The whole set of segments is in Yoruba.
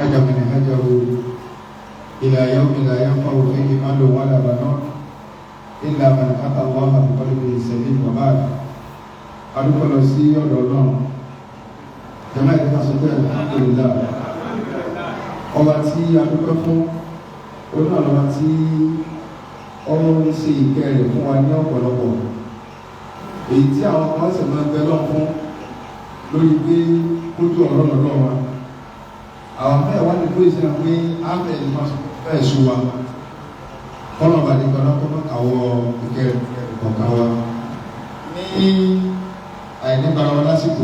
من هجروا إلى يوم لا ينفع فيه مال ولا بنون إلا من أتى الله بقلب سليم وبعد أدعو الله سي الله جماعة الحسنات الحمد لله ọba tí a dúpẹ́ fún olúwa tí ọmọ ń ṣe ìkẹ́ rẹ̀ fún wa ní ọ̀pọ̀lọpọ̀ èyí tí àwọn kan sì máa ń bẹ lọ́n fún lórí pé kójú ọ̀rọ̀ lọ́dọ̀ wa àwọn mẹ́ẹ̀ wá ní pé ìṣẹ́nà pé áfẹ́ ìlú máa fẹ́ ṣú wa kọ́nà bàdé kọ́nà kọ́nà àwọ̀ ìkẹ́ kọ̀ọ̀kan wa ní àìníbara wa lásìkò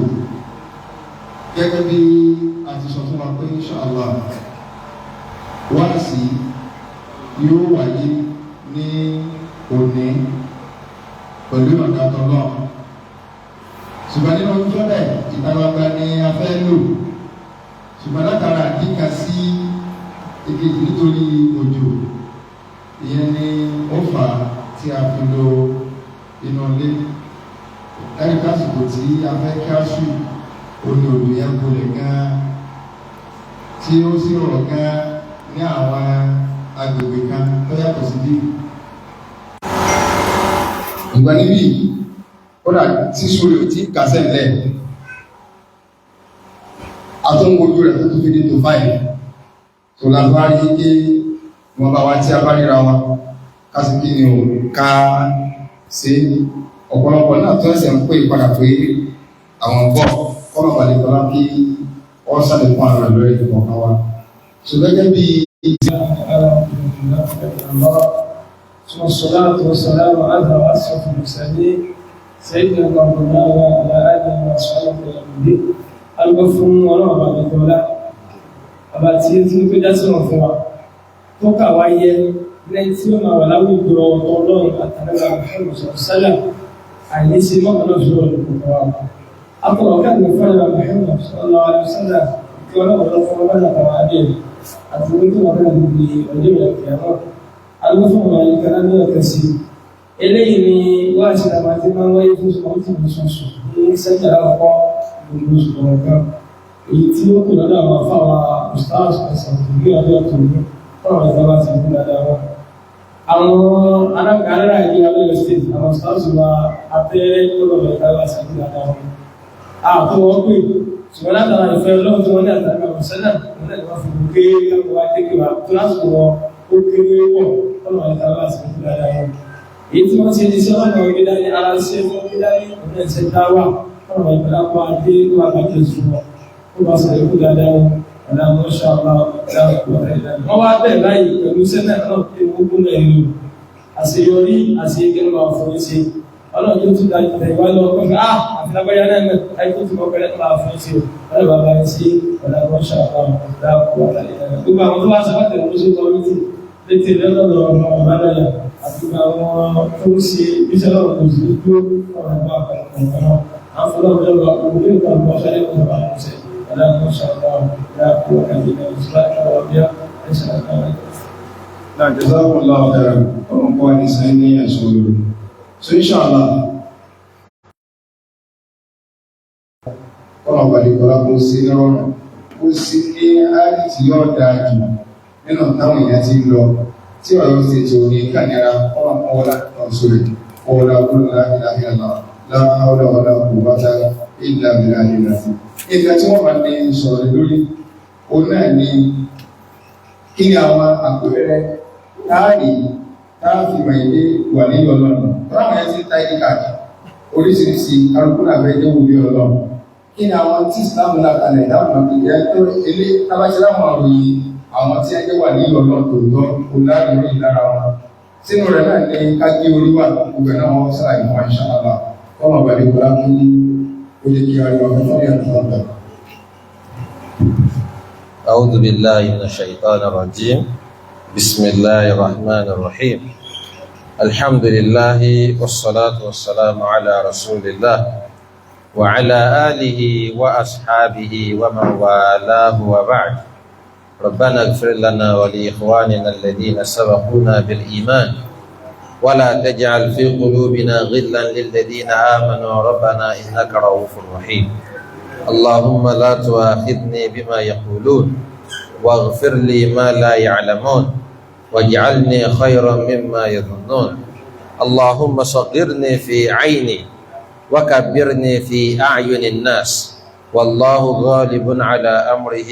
gẹ́gẹ́ bí a ti sọ fún wa pé inshallah wáàsí yóò wáyé ní òní pẹ̀lú ọ̀dàtọ̀ náà ṣùgbọ́n nínú ọjọ́ bẹ́ẹ̀ ìtàgbàgbà ni a fẹ́ lò ṣùgbọ́n látara àdíkà sí ìkejì nítorí òjò ìyẹn ni ó fà á tí a fi lo inú ilé ẹni kásìkò tí a fẹ́ kí á sùn òní òjò yẹn gbolẹ̀ gan-an tí ó sì rọ̀ gan-an ní àwọn agbègbè kan tó yàtọ̀ sí bí. ìgbà níbí kódà tí sórí ò tí kásẹ̀ ńlẹ̀ àtúnwojú rẹ̀ tó fi dé tó 5 tó lágbára rí pé wọn bá wá tí a bá ríra wa kásìkí ni ò ká sí ọ̀pọ̀lọpọ̀ náà tó ẹsẹ̀ ń pè padà pé àwọn bọ́ kọ́nà balẹ̀ kọ́lá kí wọ́n sáré fún àwọn àlọ́ rẹ̀ kọ̀ọ̀kan wa. so gẹ́gẹ́ bí والصلاة والسلام على أشرف المرسلين سيدنا محمد وعلى آله وصحبه أجمعين alùpùpù ọlọ́run bá gbẹ̀gbẹ̀ ọlá àbá tí ó ti ń pé dásí wọn fún wa tó kà wá yẹ lẹ́yìn tí ó máa wà láwùjọ ọlọ́run àtàlẹ́gbà Muhammad sálà àìníṣe mọ́kànlá fi wọ́n lùkùnkùn wa akọ̀wọ̀ káàkiri fẹ́lẹ̀ Muhammad sallallahu sálà kí ọlọ́run lọ fún ọlọ́run àtàwọn adé àti ní kí wọ́n náà níbi ọjọ́ ìrẹ̀kẹ̀ náà alùpùpù wọn yìí kan ní ọ̀kẹ́ sí eléyìí ni wọ́n àti àmàtí máa ń wáyé fún sọ́kùtì lọ́sọ̀ọ̀sọ̀ ní sẹ́jà àkọ́kọ́ gbogbo ṣùgbọ́n kan èyí tí ó kù lọ́dọ̀ àwọn afáwà ustaz ẹ̀sán ìgbé ọjọ́ tó ní fọ́nà ìjọba ti kú dáadáa wọn. àwọn alága ìdí abẹ́rẹ́ state àwọn ustaz wa Atere lọ́dọ̀ ìjọba ti kú dáadáa wọn. àpò wọn pè ṣùgbọ́n látara ìfẹ́ ọlọ́run tí wọ́n ní àtàrí àwọn sẹ́nà wọn lè wá fi gbé káwọn wá tẹ́kẹ̀ wá tó lásìkò wọn ó kéré pọ̀ fọ́nà ìjọba ti kú dáadáa wọn. èyí tí wọ́n ti di sí ọ̀nà ògidá ní ara ṣe fún ògidá ní ọ̀nà ìṣẹ́ dáwà ọ̀rọ̀ ìpínlẹ̀ àdé ló wà bàjẹ́ ìṣúná ó bá sọ ikú dáadáa ọ̀nà àwọn ṣàlá wọ́n wá bẹ̀rẹ̀ láyé pẹ̀lú sẹ́nẹ̀ náà pé gbogbo náà ìlú àṣeyọrí àṣeyege ló máa fún ṣe ọlọ́run tó tún dájú tẹ̀ wá lọ́wọ́ pẹ̀lú àfìlágbáyá náà mẹ́ àìkú tí wọ́n pẹ̀lẹ́ máa fún ṣe ọ̀nà bàbá yẹn sí ọ̀nà àwọn ṣàlá gbogbo àwọn tó wá sọ wọ́n tẹ̀lé lóṣù tó wíjì létí lẹ́lọ́dọ̀ ọmọ ọ̀bádọ́yà àti àwọn tó ń ṣe iṣẹ́ lọ́wọ́ tó sì dúró ọ̀nà àgbà àpapọ̀ náà أفضل جل وعلا وخير ما نسيت ولا ما شاء الله لا قوة إلا بالله وربيع ليس لك لا جزاكم الله خيرا ومقواني سيني أشهر so inshallah ọ̀rọ̀ pàdékọ́lá kó sí lọ́rùn kó sí ní ààrì tí yóò dáa jù nínú táwọn èèyàn ti lọ tí ọ̀rọ̀ ti tó ní kànírà ọ̀rọ̀ ọ̀la ọ̀sọ̀rẹ̀ ọ̀la olùlàhìláhìlá la hawla wala quwwata illa billahi al-azim. Ìgbà tí wọ́n máa ní sọ̀rọ̀ lórí o náà ní kí ni àwọn àpẹẹrẹ táàrí táàfì mẹ́lé wà ní ọlọ́run ráwọn ẹ̀ tí ta ìdí káàkiri oríṣiríṣi arúgbónà fẹ́jẹ́ wù ní ọlọ́run kí ni àwọn tí ìsìláàmù lákalẹ̀ dáhùn ìyẹn tó ilé tábáṣẹ́láwọn àròyìn àwọn tí ẹjẹ́ wà ní ọlọ́run tòótọ́ kò láàrin orí lára wọn sínú rẹ̀ náà ní kájí orí wà gbogbo náà wọ́n sára ìmọ̀ ìṣàlá ọmọ bàdé kọ́lá kí ó lè kí ariwo fẹ́fẹ́ àtúntà. أعوذ بالله من الشيطان الرجيم بسم الله الرحمن الرحيم الحمد لله والصلاة والسلام على رسول الله وعلى آله وأصحابه ومن والاه وبعد ربنا اغفر لنا ولإخواننا الذين سبقونا بالإيمان ولا تجعل في قلوبنا غلا للذين آمنوا ربنا إنك رؤوف رحيم اللهم لا تؤاخذني بما يقولون واغفر لي ما لا يعلمون واجعلني خيرا مما يظنون اللهم صغرني في عيني وكبرني في أعين الناس والله غالب على أمره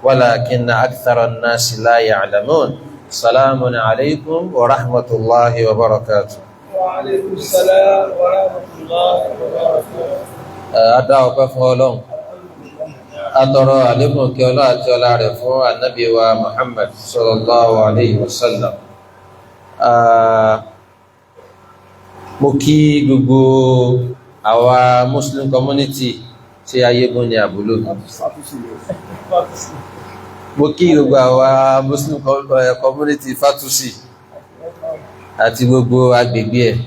ولكن أكثر الناس لا يعلمون السلام عليكم ورحمة الله وبركاته. وعليكم السلام ورحمة الله وبركاته. Adá ọpẹ́ fún Ọlọ́run, atọrọ àlékún kí ọlá àti ọlá rẹ̀ fún ànábì wa Muhammad sallallahu alayhi wa sallam. Mo kí gbogbo àwa Muslim community tí ayégun ní àbúlò. Mo kí gbogbo àwa Muslim community Fatusi àti gbogbo agbègbè ẹ̀.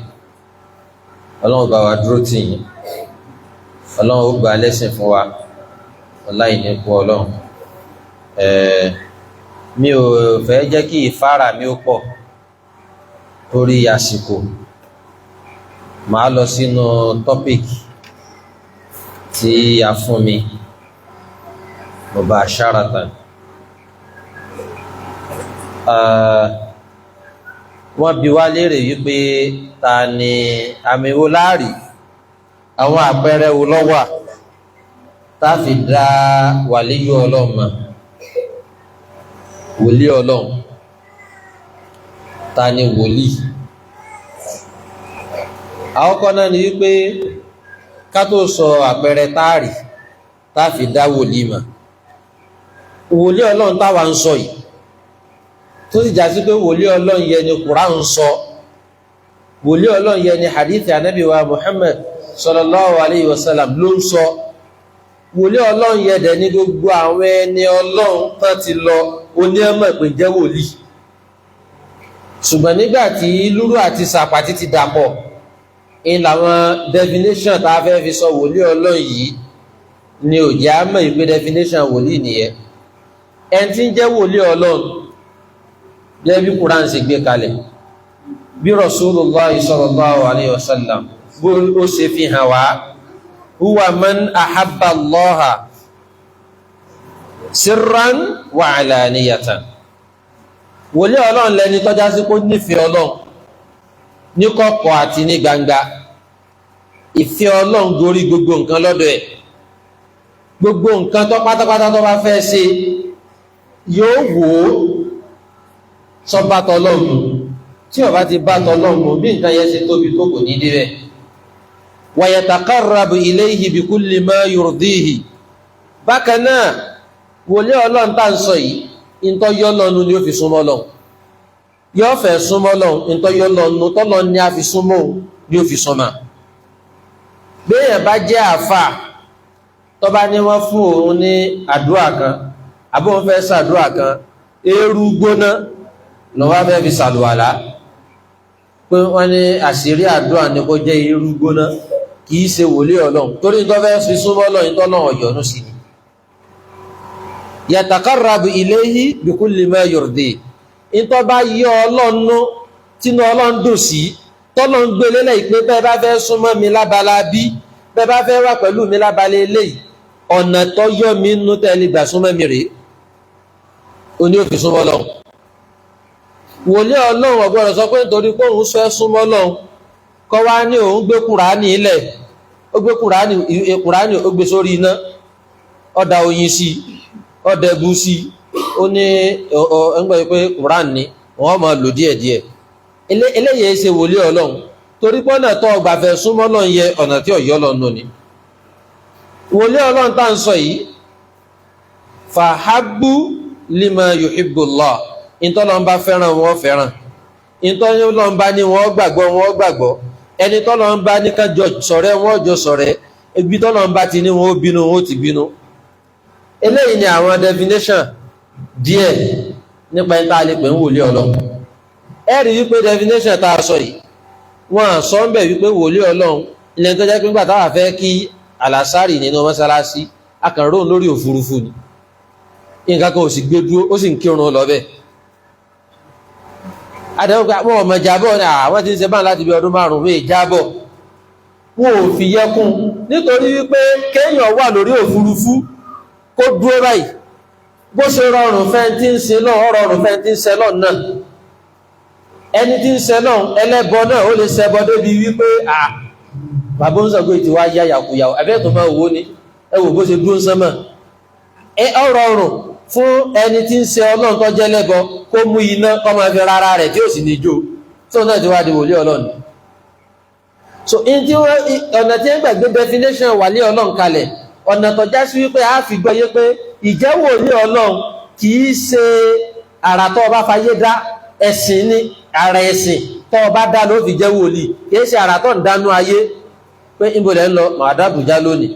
Ọlọ́run bá wa dúró tì yín. Ọlọ́run ó gba lẹ́sìn fún wa ọláì ní kú Ọlọ́run. Mi ò fẹ́ jẹ́ kí ìfára mi ó pọ̀ torí àsìkò. Màá lọ sínú topic tí a fún mi mubasharatan. Wọ́n bi wá léèrè wípé ta ni àmì wo láàrí, àwọn àpẹẹrẹ wo ló wà tá fi dá wàlíyù Ọlọ́run mọ̀, wòlíì Ọlọ́run, ta ni wòlíì. Àkọ́kọ́ náà ni wípé ká tó sọ àpẹẹrẹ táàrí tá fi dá wòlíì mọ̀, wòlíì Ọlọ́run táwa ń sọ yìí tó sì já sí pé wòlíì Ọlọ́run yẹ ni Qur'an ń sọ, wòlíì Ọlọ́run yẹ ni hadith Ànábì wa Muhammad sallallahu alayhi wa sallam ló ń sọ, wòlíì Ọlọ́run yẹ dẹ̀ ní gbogbo àwọn ẹni Ọlọ́run tán ti lọ onímọ̀ pé jẹ́ wòlíì. Ṣùgbọ́n nígbà tí lúrú àti sàpàtì ti dàpọ̀ in làwọn definition tá a fẹ́ fi sọ wòlíì Ọlọ́run yìí ni ò jẹ́ àmọ́ ìpé definition wòlíì nìyẹn. Ẹni tí ń jẹ́ wòlíì Ọlọ́run jẹ́ bí Quran ṣe gbé kalẹ̀, bí Rasulullah sallallahu alayhi wa sallam bó ó ṣe fi hàn wá, huwa man ahabba Allaha sirran wa alaniyatan. Wòlíì Ọlọ́run lẹni tọ́já sí kó nífẹ̀ẹ́ Ọlọ́run ní kọ̀kọ̀ àti ní gbangba. Ìfẹ́ Ọlọ́run gorí gbogbo nǹkan lọ́dọ̀ ẹ̀. Gbogbo nǹkan tó pátápátá tó bá fẹ́ ṣe yóò wò ó sọ bá tọlọ́run, tí ó bá ti bá tọlọ́run bí nǹkan yẹn ṣe tóbi tó kò ní débẹ̀. Wa yataqarrabu ilayhi bi kulli ma yurdihi. Bákan náà wòlíì Ọlọ́run tá ń sọ yìí ìntọ́ yọ́ lọ́nu ni ó fi súnmọ́ Ọlọ́run, yọ́ fẹ́ súnmọ́ Ọlọ́run, ìntọ́ yọ́ lọ́nu tọ́lọ́ ní a fi súnmọ́ ni ó fi súnmọ́. Béèyàn bá jẹ́ àfà tó bá ní wọ́n fún òun ní àdúrà kan àbí wọ́n fẹ́ sàdúrà kan, eérú gbóná lọ́wọ́ fẹ́ fi sàlùwàlá, pé wọ́n ní àṣírí àdúrà ní kó jẹ́ eérú gbóná, kìí ṣe wòlíì Ọlọ́run torí tó fẹ́ fi súnmọ́ Ọlọ́run tọ́lọ́ ọ̀yọ́nú sí ni. Yataqarrabu ilayhi bi kulli ma yurdi. Ìtọ́ bá yọ Ọlọ́run tínú Ọlọ́run dùn sí, tọ́lọ́ ń gbé lélẹ̀ ìpé bẹ́ẹ̀ bá fẹ́ súnmọ́ mi lábala bí, bẹ́ẹ̀ bá fẹ́ wà pẹ̀lú mi lábala eléyìí, ọ̀nà tó yọ mí nú tẹ́lẹ̀ gbà súnmọ́ mi rèé, ó ní ó fi súnmọ́ Ọlọ́run. Wòlíì Ọlọ́run ò gbọdọ̀ sọ pé nítorí pé òun fẹ́ súnmọ́ Ọlọ́run kọ́ wá ní òun gbé Kùránì ilẹ̀, ó gbé Kùránì ó gbé sórí iná, ó da oyin sí, ó da ẹbu sí, ó ní ẹgbẹ́ pé Kùránì ni wọ́n máa lò díẹ̀díẹ̀. Eléyìí ṣe wòlíì Ọlọ́run torí pé ọ̀nà tó ọgbà fẹ́ súnmọ́ Ọlọ́run yẹ ọ̀nà tí ọ̀yọ́ lọ́nà ni. Wòlíì Ọlọ́run tá ń sọ yìí fahabbu lima yuhibbullah, ìtọ́lọ́n bá fẹ́ràn wọn fẹ́ràn, ìtọ́lọ́n bá ní wọn gbàgbọ́, ẹni tọ́lọ́n bá ní kájọ ṣọ̀rẹ́ wọn jọ ṣọ̀rẹ́, ibi tọ́lọ́n bá ti ní wọn ó bínú wọn ó ti bínú. Eléyìí ni àwọn definition díẹ̀ nípa ẹni tá a lè pè ń wòlíì Ọlọ́run. Ẹ rí wípé definition tá a sọ yìí wọ́n sọ ń bẹ̀ wípé wòlíì Ọlọ́run ilẹ̀ tó jẹ́ pé nígbà táwà fẹ́ kí àlàsárì nínú mọ́sálásí akànrò lórí òfurufú ni, nǹkan kan ò sì gbé dúró, ó sì ń kírun lọ bẹ́ẹ̀. Adẹ́wọ́n pé àwọn ọmọ jábọ̀ ní àwọn tí ń ṣe bá láti bí ọdún 5 wé jábọ̀, wọn ò fi yẹkún nítorí wípé kéèyàn wà lórí òfurufú kó dúró báyìí bó ṣe rọrùn fẹ́ tí ń ṣe lọ́n rọrùn fẹ́ tí ń ṣe lọ́n náà ẹni tí ń ṣe lọ́n ẹlẹ́bọ náà ó lè ṣẹbọ débi wípé bàbá ń sọ pé ti wá yá yàkuyàwó abẹ́ẹ̀tọ́ máa wò ní ẹwò bó ṣe dúró sánmà ọrọ̀rùn fún ẹni tí ń ṣe ọlọ́run tó jẹ́ lẹ́bọ kó mú iná kó máa fi rárá rẹ̀ tí ó sì ní jó tó náà ti wá di wòlíì ọlọ́run so in tí wọ́n ọ̀nà tí ń gbàgbé definition wàlíì ọlọ́run kalẹ̀ ọ̀nà tó já sí wípé a fi gbọ́yé pé ìjẹ́ wòlíì ọlọ́run kì í ṣe àrà tó bá fayé dá ẹ̀sìn ní ara ẹ̀sìn tó bá dá ló fi jẹ́ wòlíì kì í ṣe àrà tó ń dánú ayé pé ìbòlẹ̀ ń lọ màá dábùjá lónìí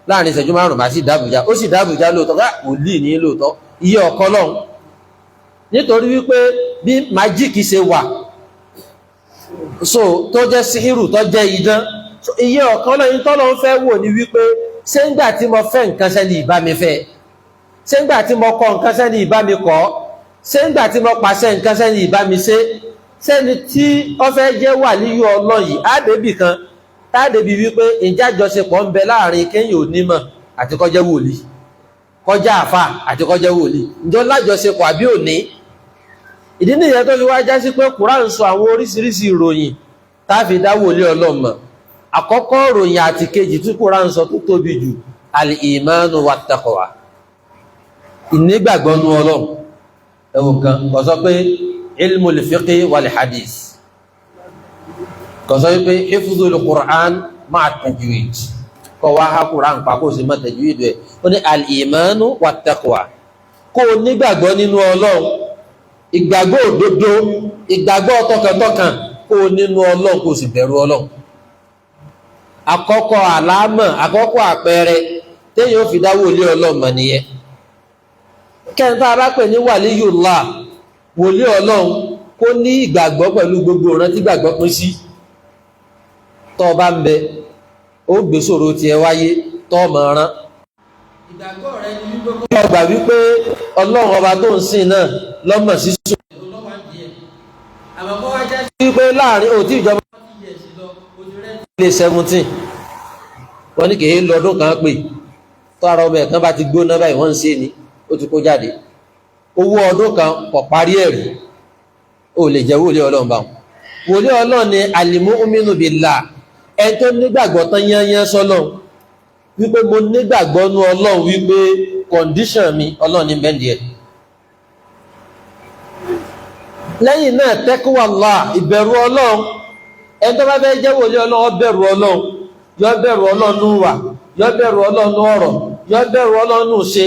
láàrin ìṣẹ́jú márùn-ún máa sì dábùjá ó sì dábùjá lóòótọ́ ká wòlíì ní lóòótọ́ iye ọ̀kọ́ lọ́hùn nítorí wípé bí májíìkì ṣe wà so tó jẹ́ síhìrù tó jẹ́ idán so iye ọ̀kan lọ́yìn tọ́lọ́ ń fẹ́ wò ní wípé ṣé ń gbà tí mo fẹ́ nǹkan sẹ́ni ìbá mi fẹ́ ṣé ń gbà tí mo kọ nǹkan sẹ́ni ìbá mi kọ́ ṣé ń gbà tí mo pàṣẹ nǹkan sẹ́ni ìbá mi ṣe sẹ́ni tí ó fẹ́ jẹ́ wàlíyù Ọlọ́run yìí á débì kan táàdébì wípé ìjájọṣepọ̀ ń bẹ láàrin kéyìn onímọ̀ àti kọjẹ́ wòlíì kọjá àfà àti kọjẹ́ wòlíì ǹjọ́ lájọṣepọ̀ àbí òní ìdí nìyẹn tó fi wá já sí pé Kùránì sọ àwọn oríṣiríṣi ìròyìn táàfi dá wòlíì Ọlọ́run mọ̀ àkọ́kọ́ ìròyìn àti kejì tí Kùránì sọ tó tóbi jù al-imanu wat-taqwa ìnígbàgbọ́ nú Ọlọ́run ẹ̀wọ̀n kan kò sọ pé ilmul fiqhi wal hadith kò sọ wípé hifdhul Qur'an ma'a tajwid kọ wá ha Qur'an pa kó sì mọ́ tajwid ẹ̀ ó ní al-imanu wat-taqwa kó nígbàgbọ́ nínú Ọlọ́run ìgbàgbọ́ òdodo ìgbàgbọ́ tọkàntọkàn kó nínú Ọlọ́run kó sì bẹ̀rù Ọlọ́run àkọ́kọ́ àlámọ̀ àkọ́kọ́ àpẹẹrẹ téèyàn fi dá wòlíì Ọlọ́run mọ̀ nìyẹn kẹ́ńtà bá pè ní wàlíyùlá wòlíì Ọlọ́run kó ní ìgbàgbọ́ pẹ̀lú gbogbo ìrántí gbàgbọ́ pín sí tọ́ bá ń bẹ ó gbé sọ̀rọ̀ tiẹ̀ wáyé tọ́ mọ̀ rán ìgbàgbọ́ rẹ ni wípé kó gbà wípé Ọlọ́run ọba tó ń sìn náà lọ́mọ̀ sí sùn àmọ́ kó wá jẹ́ sí wípé láàrin òtí ìjọba ilé 17 wọ́n ní kìí lọ́dún kan pè tó ara ọmọ ẹ̀kan bá ti gbóná báyìí wọ́n ń ṣe ni ó ti kó jáde owó ọdún kan kò parí ẹ̀rí ó lè jẹ́ wòlíì Ọlọ́run báwọn wòlíì Ọlọ́run ni al-mu'minu billah ẹni tó nígbàgbọ́ tán yányán sọ́lọ́run wípé mo nígbàgbọ́ nú Ọlọ́run wípé condition mi Ọlọ́run ní bẹ́ẹ̀ díẹ̀ lẹ́yìn náà taqwallah ìbẹ̀rù Ọlọ́run ẹni tó bá fẹ́ jẹ́ wòlíì Ọlọ́run bẹ̀rù Ọlọ́run yó bẹ̀rù Ọlọ́run nú wà yó bẹ̀rù Ọlọ́run nú ọ̀rọ̀ yó bẹ̀rù Ọlọ́run nú ṣe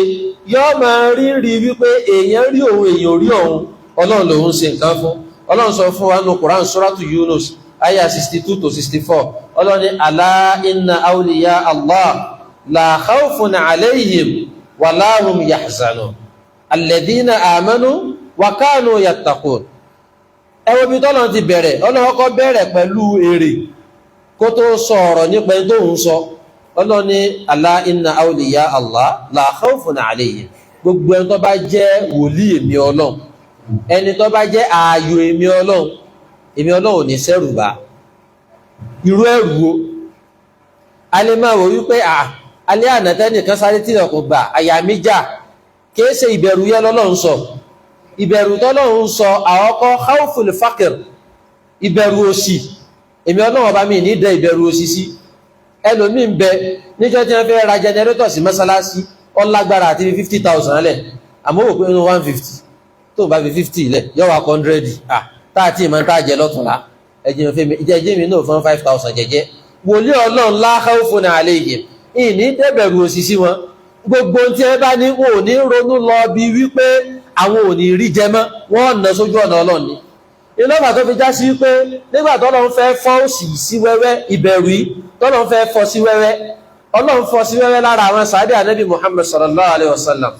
yó máa rí wípé èèyàn rí òun èèyàn rí òun Ọlọ́run lòun ṣe nǹkan fún Ọlọ́run sọ fún wa nínú Quran suratu Yunus aya 62 to 64 Ọlọ́run ní ala inna awliya Allah la khawfun alayhim wa la hum yahzanun alladhina amanu wa kanu yattaqun ẹwọ́ bí tọ́lọ̀ ti bẹ̀rẹ̀ Ọlọ́run kọ́ bẹ̀rẹ̀ pẹ̀lú èrè kó tó sọ ọ̀rọ̀ nípa ẹni tó ń sọ Ọlọ́run ní ala inna awliya Allah la khawfun alayhim gbogbo ẹni tó bá jẹ́ wòlíì èmi Ọlọ́run ẹni tó bá jẹ́ ààyò èmi Ọlọ́run ní sẹ́rù bá irú ẹ̀rù wo a lè máa wò wípé alẹ́ ànàtẹ́nìkan sáré tílẹ̀ kò gbà àyà mi já kìí ṣe ìbẹ̀rù yẹn lọ́lọ́run sọ ìbẹ̀rù tọ́lọ́run sọ àkọ́kọ́ khawful faqr ìbẹ̀rù òṣì èmi Ọlọ́run ọba mi ní dẹ ìbẹ̀rù òṣì sí ẹlòmí ń bẹ níjọ́ tí wọ́n fẹ́ ra jẹnẹrétọ̀ sí mọ́sálásí ọlágbára àti 50,000 lẹ̀ àmọ́ wò pé inú 150 tó bá fi 50 lẹ̀ yọ́wà 100 táàtì ìmọ̀ tá jẹ lọ́tùnlá ẹjẹ́ mi náà fún 5,000 jẹjẹ́ wòlíì Ọlọ́run la khawfun alayhim ìní dẹ̀bẹ̀rù òṣì sí wọn gbogbo tí ẹ bá ní wọn ò ní ronú lọ bí wípé àwọn ò ní rí jẹ mọ́ wọ́n ọ̀nà sójú ọ̀nà Ọlọ́run ni ìlọ́gbà tó fi já sí wípé nígbà tọ́lọ́run fẹ́ fọ́ òṣì sí wẹ́wẹ́ ìbẹ̀rù yìí tọ́lọ́run fẹ́ fọ́ sí wẹ́wẹ́ Ọlọ́run fọ́ sí wẹ́wẹ́ lára àwọn sàádé ànábì Muhammad sallallahu alaihi wasallam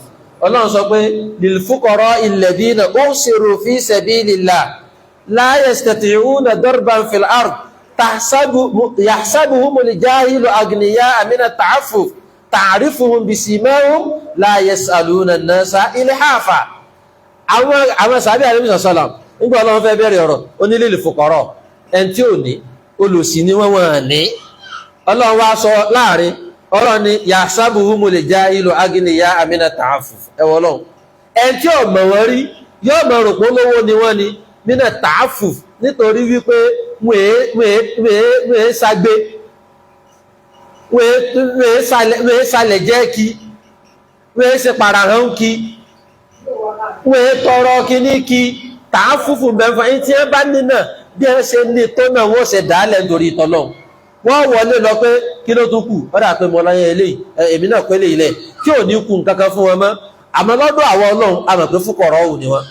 Ọlọ́run sọ pé lil fuqara'i alladhina usiru fi sabilillah la yastati'una darban fil ard yahsabuhumul jahilu aghniya'a min at-ta'affuf ta'rifuhum bisimahum la yas'aluna an-nasa ilhafa àwọn sàádé ànábì sallallahu nígbà Ọlọ́run fẹ́ bẹ̀rẹ̀ ọ̀rọ̀ onílé lil fuqara ẹni tí ò ní olùsí ni wọ́n ní Ọlọ́run wá sọ láàrin Ọlọ́run ni yahsabuhumul jahilu aghniya'a min at-ta'affuf ẹwọ Ọlọ́run ẹni tí ò mọ̀ wọ́n rí yóò mọ̀ rò pé olówó ni wọ́n ni nínú tààfù nítorí wípé wọ́n ṣàgbé wọ́n ṣàlẹ̀ jẹ́ kí wọ́n ṣe parahàn kí wọ́n tọrọ kíní kí tààfù fún bẹ́ẹ̀fọ́ ẹni tí wọ́n bá nínà bí wọ́n ṣe ní tó náà wọ́n ṣe dálẹ̀ nítorí ìtọ́lọ́ wọ́n wọlé lọ pé kí ló tún kù ọ̀dà pé mo láyé eléyìí èmi náà pé léyìí lẹ̀ tí ò ní kù nǹkan kan fún wọn mọ́ àmọ́ lọ́dọ̀ àwọn ọlọ́run a mọ̀ pé fúkọ̀rọ̀ òun ni wọ́n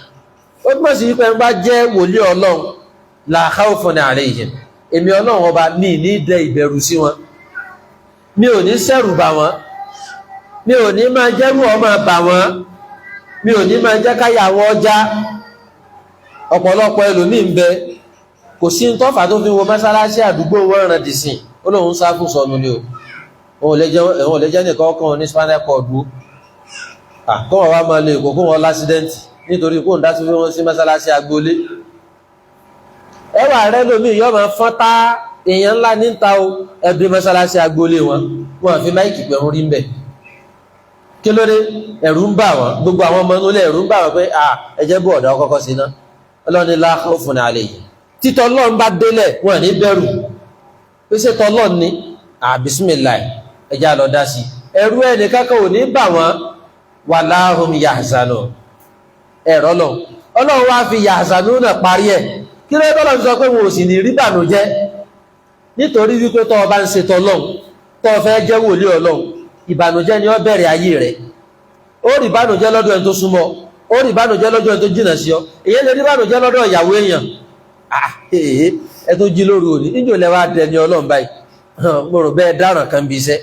ó túmọ̀ sí pé ń bá jẹ́ wòlíì ọlọ́run la khawfun alayhim èmi ọlọ́run ọba mi ní dẹ ìbẹ̀rù sí wọn mi ò ní sẹ́rù bà wọ́n mi ò ní máa jẹ́rù ọmọ bà wọ́n mi ò ní máa jẹ́ káyà wọn já ọ̀pọ̀lọpọ̀ ẹlòmíì ń bẹ kò sí ń tọ́fà tó fi wo mọ́sálásí àdúgbò wọn ràn dì sí ó lóun sá fún sọnù ni o òun lè jẹ́ nìkan ọkàn ní spinal cord wo kó wọn wá máa lè kó wọn lásídẹ́ǹtì nítorí kó ń dá sí wọn sí mọ́sálásí agboolé ẹwà rẹ lómi yọ máa fọ́n tá èèyàn ńlá níta o ẹbí mọ́sálásí agboolé wọn fi máìkì pẹ̀rù rí ń bẹ̀ kí ló dé ẹ̀rù ń bà wọ́n gbogbo àwọn ọmọ inú ilé ẹ̀rù ń bà wọ́n pé ẹjẹ́ bú ọ̀dà ọkọ̀ọ̀kọ̀ sí ná ọlọ́ni la khawfun alayhim títọ́ lọ́n bá délẹ̀ wọn ní bẹ̀rù pé ṣe tọ́lọ́n ní bismillah ẹjá lọ dá sí ẹ̀rù ẹni kankan ò ní bà wọ́n wala hum yahzanun ẹ̀rọ lọ ọlọ́run wá fi yahzanun náà parí ẹ̀ kí ló tọ́lọ́ sọ pé wọn ò sì ní rí bànújẹ́ nítorí wípé tọ́ ọba ń ṣe tọ́lọ́n tọ́ fẹ́ jẹ́ wòlíì ọlọ́run ìbànújẹ́ ni ó bẹ̀rẹ̀ ayé rẹ̀ ó rí bànújẹ́ lọ́dọ̀ ẹni tó súnmọ́ ó rí bànújẹ́ lọ́dọ̀ ẹni tó jìnà sí ọ èyí lè rí bànújẹ́ lọ́dọ̀ ìyàwó èèyàn ẹ tó jí lóru òní níjò lẹ́wà dẹni ọlọ́run báyìí mo rò bẹ́ẹ̀ dáràn kan bí iṣẹ́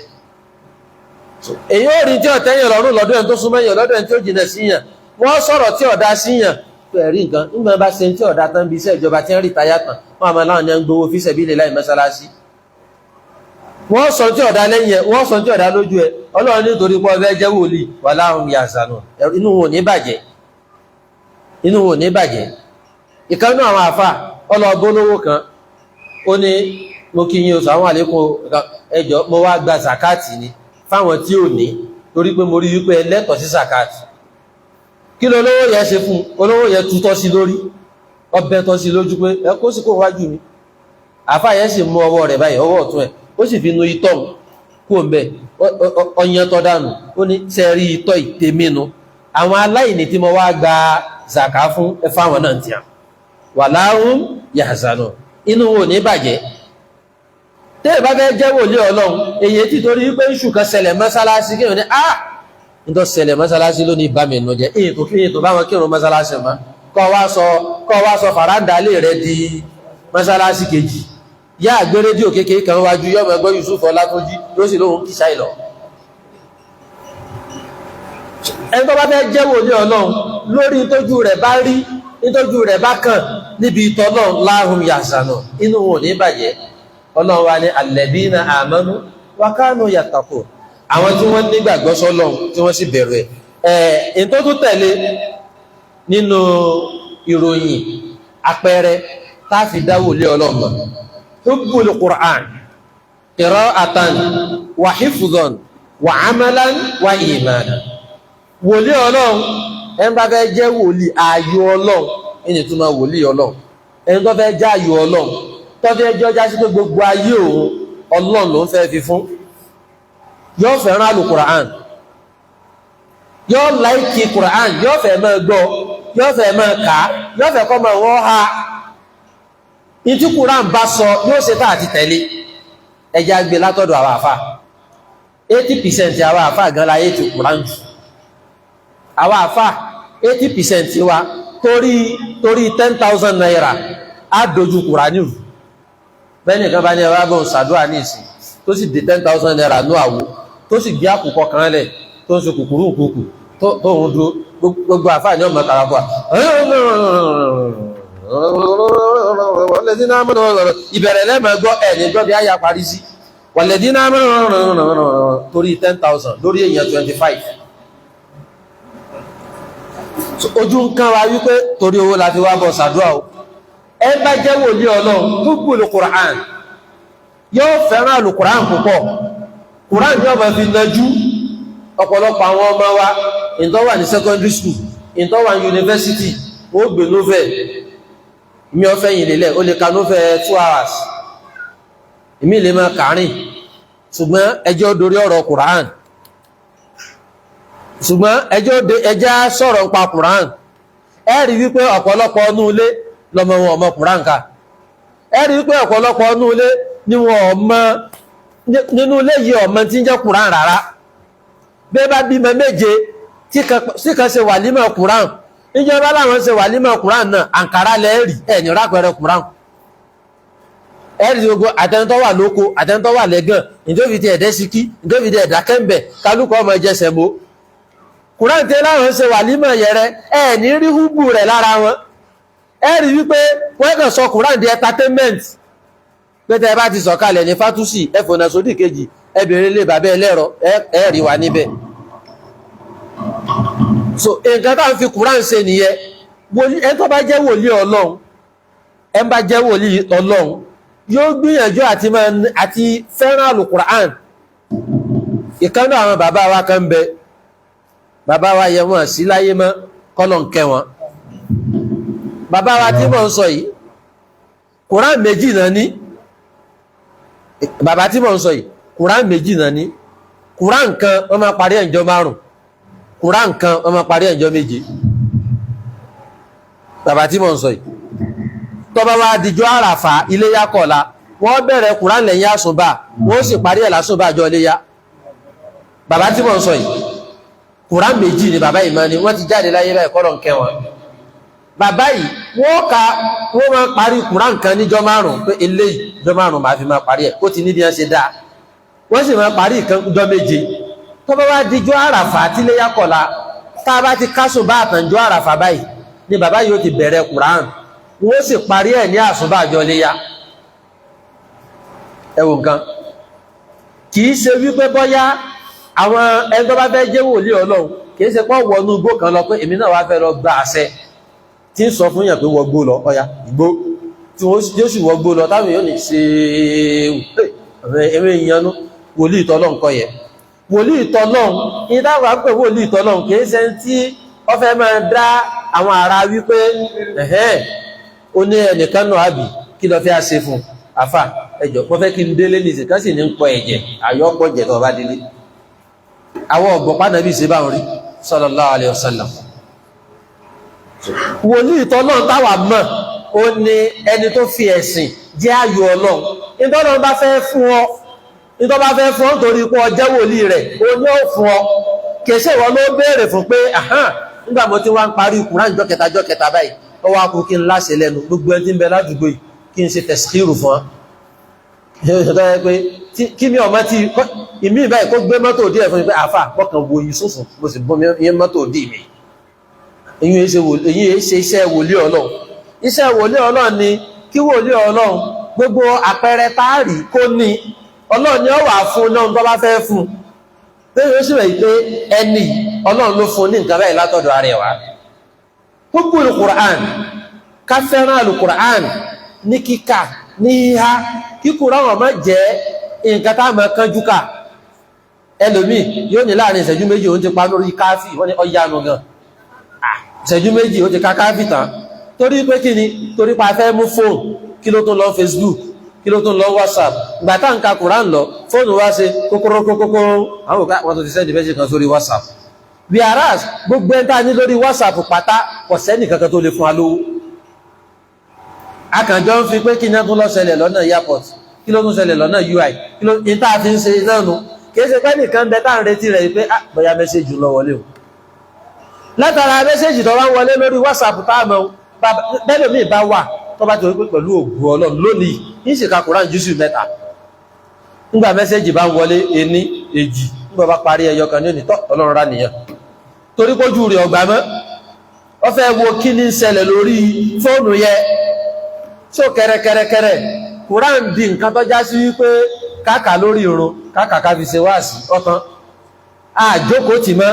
èyí ó rí tí ọ̀tẹ́yìn lọ́rùn lọ́dọ̀ ẹni tó súnmọ́ èèyàn lọ́dọ̀ ẹni tó jìnà síyàn wọ́n sọ̀rọ̀ tí ọ̀dá síyàn pẹ̀rí nǹkan nígbà bá ṣe tí ọ̀dá tán bí iṣẹ́ ìjọba tí ń rí táyà tán wọ́n àmọ́ láwọn ní ń gbowó fi sabilillah mọ́sálásí wọ́n sọ tí ọ̀dá lẹ́yìn ẹ̀ wọ́n sọ tí ọ̀dá lójú ẹ̀ ọlọ́run nítorí pọ́ fẹ́ jẹ́ wòlíì wala hum yahzanun inú wọn ò ní bàjẹ́ ìkanú àwọn àfà ọlọ́ọ̀bọ́lówó kan ó ní mo kí yín oṣù àwọn àlékún ẹjọ́ mo wá gba zakati ni fáwọn tí ò ní torí pé mo rí wípé ẹlẹ́tọ̀ sí zakati kí ló olówó yẹn ṣe fún olówó yẹn tutọ́ sí lórí ọbẹ̀ tọ́ sí lójú pé ẹ kó sì kó wájú mi àfà yẹn sì mú ọwọ́ rẹ̀ báyìí ọwọ́ ọ̀tún ẹ̀ ó sì fi nu itọ́ kú òǹbẹ̀ ọyàn tọ́ dànù ó ní sẹ́rí itọ́ ìtẹ́mínú àwọn aláìní tí mo wá gba zaka fún ẹfà àwọn náà tí a wala hum yahzanun inú wọn ní bàjẹ́ tẹ́lẹ̀ bá fẹ́ jẹ́ wòlíì ọlọ́run èyí tí torí wípé ń ṣùkan ṣẹlẹ̀ mọ́sálásí kí ní nítọ́ ṣẹlẹ̀ mọ́sálásí ló ní bá mi nù jẹ́ èyí tó bá wọn kírun mọ́sálásí mọ́ kọ́ wá sọ fàrándálé rẹ di mọ́sálásí kejì yá àgbé rédíò kékeré kan wájú yọ́mọ ẹgbẹ́ Yusuf Ọlátúnjí ló sì lóhun kìsà ìlọ ẹni tó bá fẹ́ jẹ́ wòlíì ọlọ́run lórí ìtọ́jú rẹ̀ bá rí ìtọ́jú rẹ̀ bá kàn níbi ìtọ́lọ́run la hum yahzanun inú wọn ní bàjẹ́ ọlọ́run wa ní alladhina amanu wa kanu yattaqun àwọn tí wọ́n nígbàgbọ́ sọ́lọ́run tí wọ́n sì bẹ̀rù ẹ̀ tó tún tẹ̀lé nínú ìròyìn àpẹẹrẹ tá fi dá wòlíì ọlọ́run hubbul Qur'an qira'atan wa hifdhan wa amalan wa imanan wòlíì ọlọ́run ẹni bá fẹ́ jẹ́ wòlíì ayò ọlọ́run ẹni tó máa wòlíì ọlọ́run ẹni tó fẹ́ jẹ́ ayò ọlọ́run tó fẹ́ jẹ́ ọjà sí pé gbogbo ayé òun ọlọ́run ló ń fẹ́ fi fún yóò fẹ́ràn Al-Qur'an yóò láìkì Qur'an yóò fẹ́ máa gbọ́ yóò fẹ́ máa kà á yóò fẹ́ kọ́ máa wọ́n ha ìtí Qur'an bá sọ yóò ṣe tá àti tẹ̀lé ẹja gbé látọ̀dọ̀ àwọn àfà 80% àwọn àfà gan láyé ti Qur'an jù àwọn àfà 80% wa torí 10,000 naira á dojú Kùránì rù bẹ́ẹ̀ni kan bá ní ẹwà bọ́n sàdúrà ní ìsìn tó sì dé 10,000 naira ní àwò tó sì gbé àkùkọ kan lẹ̀ tó ń ṣe kùkùrú kùkù tó ń dúró gbogbo àfà ní ọmọ kàràkọ́ ìbẹ̀rẹ̀ lẹ́mọ̀ gbọ́ ẹ̀ní gbọ́ bí áyà parí sí wàlẹ̀dínà torí 10,000 lórí èèyàn 25 ojú ń kán wa wípé torí owó la fi wá bọ̀ sàdúrà o ẹ bá jẹ́ wòlíì ọlọ́run gbogbo Al-Qur'an yóò fẹ́ràn Al-Qur'an púpọ̀ Qur'an yóò máa fi nájú ọ̀pọ̀lọpọ̀ àwọn ọmọ wa ìtọ́ wà ní secondary school ìtọ́ wà yunifásitì ó gbé novel mi ò fẹ́ yìn lélẹ̀ ó lè ka novel 2 hours ìmí lè máa kàárín ṣùgbọ́n ẹjọ́ dorí ọ̀rọ̀ Quran ṣùgbọ́n ẹjọ́ sọ̀rọ̀ nípa Quran ẹ rí wípé ọ̀pọ̀lọpọ̀ ọnú ilé lọmọ wọn ọmọ Quran ká ẹ rí wípé ọ̀pọ̀lọpọ̀ ọnú ilé ni wọn ọmọ nínú ilé yìí ọmọ tí ń jẹ́ Quran rárá bí bá bímọ méje tí kan ṣe wàlímọ̀ Quran ìjọba láwọn ṣe wàlímọ̀ Quran náà àǹkárá lẹ́ẹ̀rì ẹ̀ ní rápẹrẹ Quran ẹ̀rì gbogbo àtẹnitọ́ wà lóko àtẹnitọ́ wà lẹ́gàn ìjọ́fìdí ẹ̀dẹ́ síkí ìjọ́fìdí ẹ̀dá kẹ́m̀bẹ̀ kálukọ́ ọmọ ẹjẹsẹ̀ mọ́ Quran tẹ́ láwọn ṣe wàlímọ̀ yẹrẹ ẹ̀ ní rí húbù rẹ̀ lára wọn ẹ̀rì wípé wọ́n kàn sọ Quran di entertainment pẹ́tẹ́ bá ti sọ̀kalẹ̀ ní fátúsì ẹ̀fọ̀nà sódì kejì ẹbìnrin lè bàbẹ́ ẹlẹ́rọ ẹ̀rì wà níbẹ̀ so nǹkan tá ń fi Quran ṣe nìyẹn ẹ tó bá jẹ́ wòlíì Ọlọ́run ẹ bá jẹ́ wòlíì Ọlọ́run yóò gbìyànjú àti fẹ́ràn Al-Qur'an ìkánú àwọn bàbá wa kan bẹ bàbá wa yẹ wọn sí láyé mọ́ kọ́lọ̀ ń kẹ́ wọn bàbá wa tí mò ń sọ yìí Quran méjì náà ní bàbá tí mò ń sọ yìí Quran méjì náà ní Quran kan wọ́n máa parí ẹ̀jọ́ 5 Quran kan wọ́n máa parí ẹ̀jọ́ 7 bàbá tí mò ń sọ yìí tọ́ba wa dìjọ́ àràfà iléyá kọ̀la wọ́n bẹ̀rẹ̀ Quran lẹ́yìn àsùnbà wọ́n sì parí ẹ̀ lásùnbà àjọ iléyá bàbá tí mò ń sọ yìí Quran méjì ni bàbá yìí máa ní wọ́n ti jáde láyé báyìí kọ́ ló ń kẹ́ wọn bàbá yìí wọ́n máa parí Quran kan níjọ́ 5 pé eléyìí jọ́ 5 máa fi máa parí ẹ̀ kó ti ní bí wọ́n ṣe dáa wọ́n sì máa parí ìkan jọ́ 7 tọ́ba wa dìjọ́ àràfà àti iléyá kọ̀la tá a bá ti kásùn bá àtànjọ́ àràfà báyìí ni bàbá yìí ó ti bẹ̀rẹ̀ Quran wọ́n sì parí ẹ̀ ní àsùnbàjọ́ léyá ẹwọ nǹkan kìí ṣe wípé bọ́yá àwọn ẹni tó bá fẹ́ jẹ́ wòlíì Ọlọ́run kìí ṣe pọ́ wọnú igbó kan lọ pé èmi náà wá fẹ́ lọ gba àṣẹ tí ń sọ fún yàn pé wọgbó lọ ọya ìgbó tí ó sì wọgbó lọ táwọn yóò ní ṣe ẹ̀mẹ́ ìyanú wòlíì tọ́lọ́run kọ́ yẹ wòlíì tọ́lọ́run ìdáwà pé wòlíì tọ́lọ́run kìí ṣe tí ó fẹ́ máa dá àwọn ará wípé ó ní ẹnìkan náà àbí kí lọ fẹ́ ṣe fún àfà ẹjọ́ wọ́n fẹ́ kí n délé ní ìsìnká sì ní ń pọ ẹ̀jẹ̀ àyọ́pọ̀ jẹ̀ tó bá délé àwọn ọ̀gbọ̀n pánàbí ṣe bá wọn rí sallallahu alaihi wasallam wòlíì tọ́lọ́run táwà mọ̀ ó ní ẹni tó fi ẹ̀sìn jẹ́ ayò Ọlọ́run ìtọ́lọ́run bá fẹ́ fún ọ nítorí pé ọ jẹ́ wòlíì rẹ̀ ó ní ó fún ọ kèsè wọn ló béèrè fún pé nígbà mo ti wá ń parí Kùránì jọ́ kẹta báyìí ó wá kú kí n láṣẹ lẹ́nu gbogbo ẹni tí ń bẹ ládùúgbò yìí kí n ṣe tẹ̀síkìrù fún ọ́ kí mi ọmọ tí ìmí ìbáyìí kó gbé mọ́tò díẹ̀ fún mi pé àfà pọ́kàn wo yìí sùfún mo sì bọ́ mi mọ́tò dì mí èyí ṣe iṣẹ́ wòlíì Ọlọ́run iṣẹ́ wòlíì Ọlọ́run ni kí wòlíì Ọlọ́run gbogbo àpẹẹrẹ táàrí kó ní Ọlọ́run ni ó wà fún náà tó bá fẹ́ fún lẹ́yìn ó sì rẹ̀ pé ẹni Ọlọ́run ló fún ní nǹkan báyìí látọ̀dọ̀ ara ẹ̀ wá gbogbo Al-Qur'an ká fẹ́ràn Al-Qur'an ní kíkà ní híhá kí Qur'an má jẹ́ nǹkan tá máa kánjú ká ẹlòmíì yóò ní láàrin ìṣẹ́jú méjì ó ti pa lórí káfí wọ́n ní ọyánu gan ìṣẹ́jú méjì ó ti ká káfí tán torí pé kí ni torí pa fẹ́ mú fóònù kí ló tó lọ Facebook kí ló tó lọ WhatsApp ìgbà tá ń ka Qur'an lọ fóònù wá ṣe kókóró àwọn òkú wọn tó ti sẹ́ndì mẹ́sì kan sórí WhatsApp whereas gbogbo ẹ̀ntà ní lórí WhatsApp pátá ọ̀sẹ́ nìkankan tó lè fún alówó akànjọ́ ń fi pé kí ní tó lọ ṣẹlẹ̀ lọ́nà airport kí ló tún ṣẹlẹ̀ lọ́nà UI kí ló ní tàà fi ń ṣe lẹ́nu kìí ṣe pé nìkan bẹ tá ń retí rẹ̀ pé bóyá mẹ́sẹ̀jì lọ wọlé o látara mẹ́sẹ̀jì tó wá wọlé lórí WhatsApp táàmù bẹ́lòmíì bá wà tó bá ti wọ́n pé pẹ̀lú ògùn Ọlọ́run lónìí ní ìṣèkà Kùránì jùsù 3 nígbà mẹ́sẹ̀jì bá ń wọlé 1 2 nígbà bá parí ẹyọ kan ní ònítọ́ Ọlọ́run rá nìyẹn torí kójú rẹ̀ ọgbà mọ́ ọ fẹ́ wo kí ní ṣẹlẹ̀ lórí fóònù yẹ tí ó kẹrẹkẹrẹkẹrẹ Kùránì di nǹkan tó já sí wípé káàkà lórí ìrun káàkà fi ṣe wáàsí ọ̀tán àjókòó tì mọ́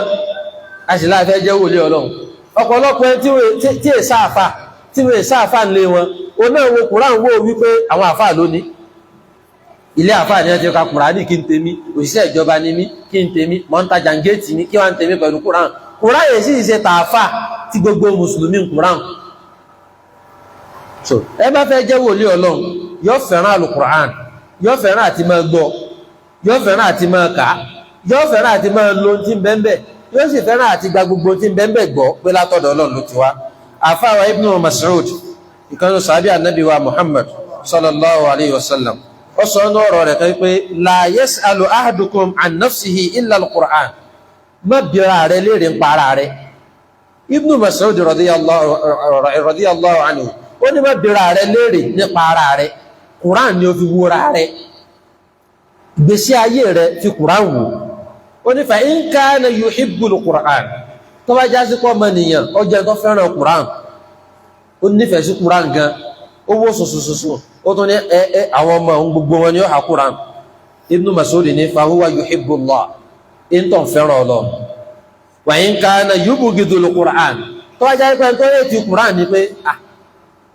a sì láàfẹ́ jẹ́ wòlíì Ọlọ́run ọ̀pọ̀lọpọ̀ tí è sáàfà ń lé wọn o náà wo Kùránì wò wípé àwọn àfà lónìí ilé àfà ní ẹ̀tí ọka Kùránì kí n tèmi òṣìṣẹ́ ìjọba ní mí kí n tèmi mọ́ntajà ń géètì ní kí wá ń tèmi pẹ̀lú Kùránì yìí sì ṣe tààfà tí gbogbo mùsùlùmí ń Qur'an. So ẹ bá fẹ́ jẹ́ wòlíì Ọlọ́run yóò fẹ́ràn alukur'an, yóò fẹ́ràn àti máa gbọ́, yóò fẹ́ràn àti máa kà, yóò fẹ́ràn àti máa lo tí ń bẹ́ẹ̀ yóò sì fẹ́ràn àti gba gbogbo tí ń bẹ́ẹ̀ gbọ́ pé látọ̀dọ̀ Ọlọ́run ló ti wá. Àfáà wa Ibn Mas'ud ìkànnì sàbí ànábì wa Muhammad sallallahu alayhi wa sallam ó sọ ọ́nà ọ̀rọ̀ rẹ̀ kan pé la yas'alu ahadukum an nafsihi illa al-Qur'an, má bìíra rẹ̀ léèrè ń para rẹ̀. Ibn Mas'ud radiyallahu anhu ó ní má bìíra rẹ̀ léèrè nípa ara rẹ̀, Qur'an ni ó fi wúra rẹ̀, ìgbésí ayé rẹ̀ fi Qur'an wò. Ó ní fa in kana yuhibbul Qur'an, tó bá jásí pọ́ mọ́ nìyàn ó jẹ́ tó fẹ́ràn Qur'an, ó nífẹ̀ẹ́ sí Qur'an gan, ó wó sọ̀sọ̀sọ̀sọ̀, ó tún ní àwọn ọmọ òun gbogbo wọn ni ó ha Qur'an. Ibn Mas'ud ní fa huwa yuhibbullah, in tó ń fẹ́ràn Ọlọ́run. Wa in kana yubghidul Qur'an, tó bá jásí pé tó yẹ ti Qur'an ni pé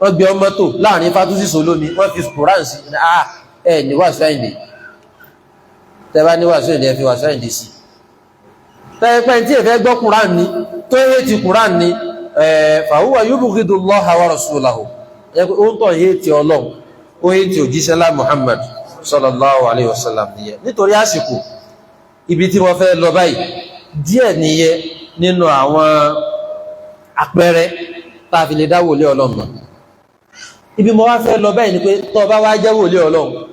wọ́n gbé ọmọ tó láàrin fátúsí solómi wọ́n fi Qur'an sí ní wàásù àyìndé, tẹ́bá ní wàásù àyìndé ẹ fi wàásù àyìndé sí. Tẹ́ẹ̀pẹ́ tí ẹ̀fẹ́ gbọ́ Qur'an ní tó yé ti Qur'an ní fàhúwà yubghidullaha wa rasulahu, ó ń tọ́ yé ti Ọlọ́run, ó yé ti òjíṣẹ́lá Muhammad sallallahu alayhi wa sallam nìyẹn. Nítorí àsìkò ibi tí wọ́n fẹ́ lọ báyìí díẹ̀ nìyẹn nínú àwọn àpẹẹrẹ tá a fi lè dá wòlíì Ọlọ́run mọ̀. Ibi mo wá fẹ́ lọ báyìí ni pé tó bá wá jẹ́ wòlíì Ọlọ́run,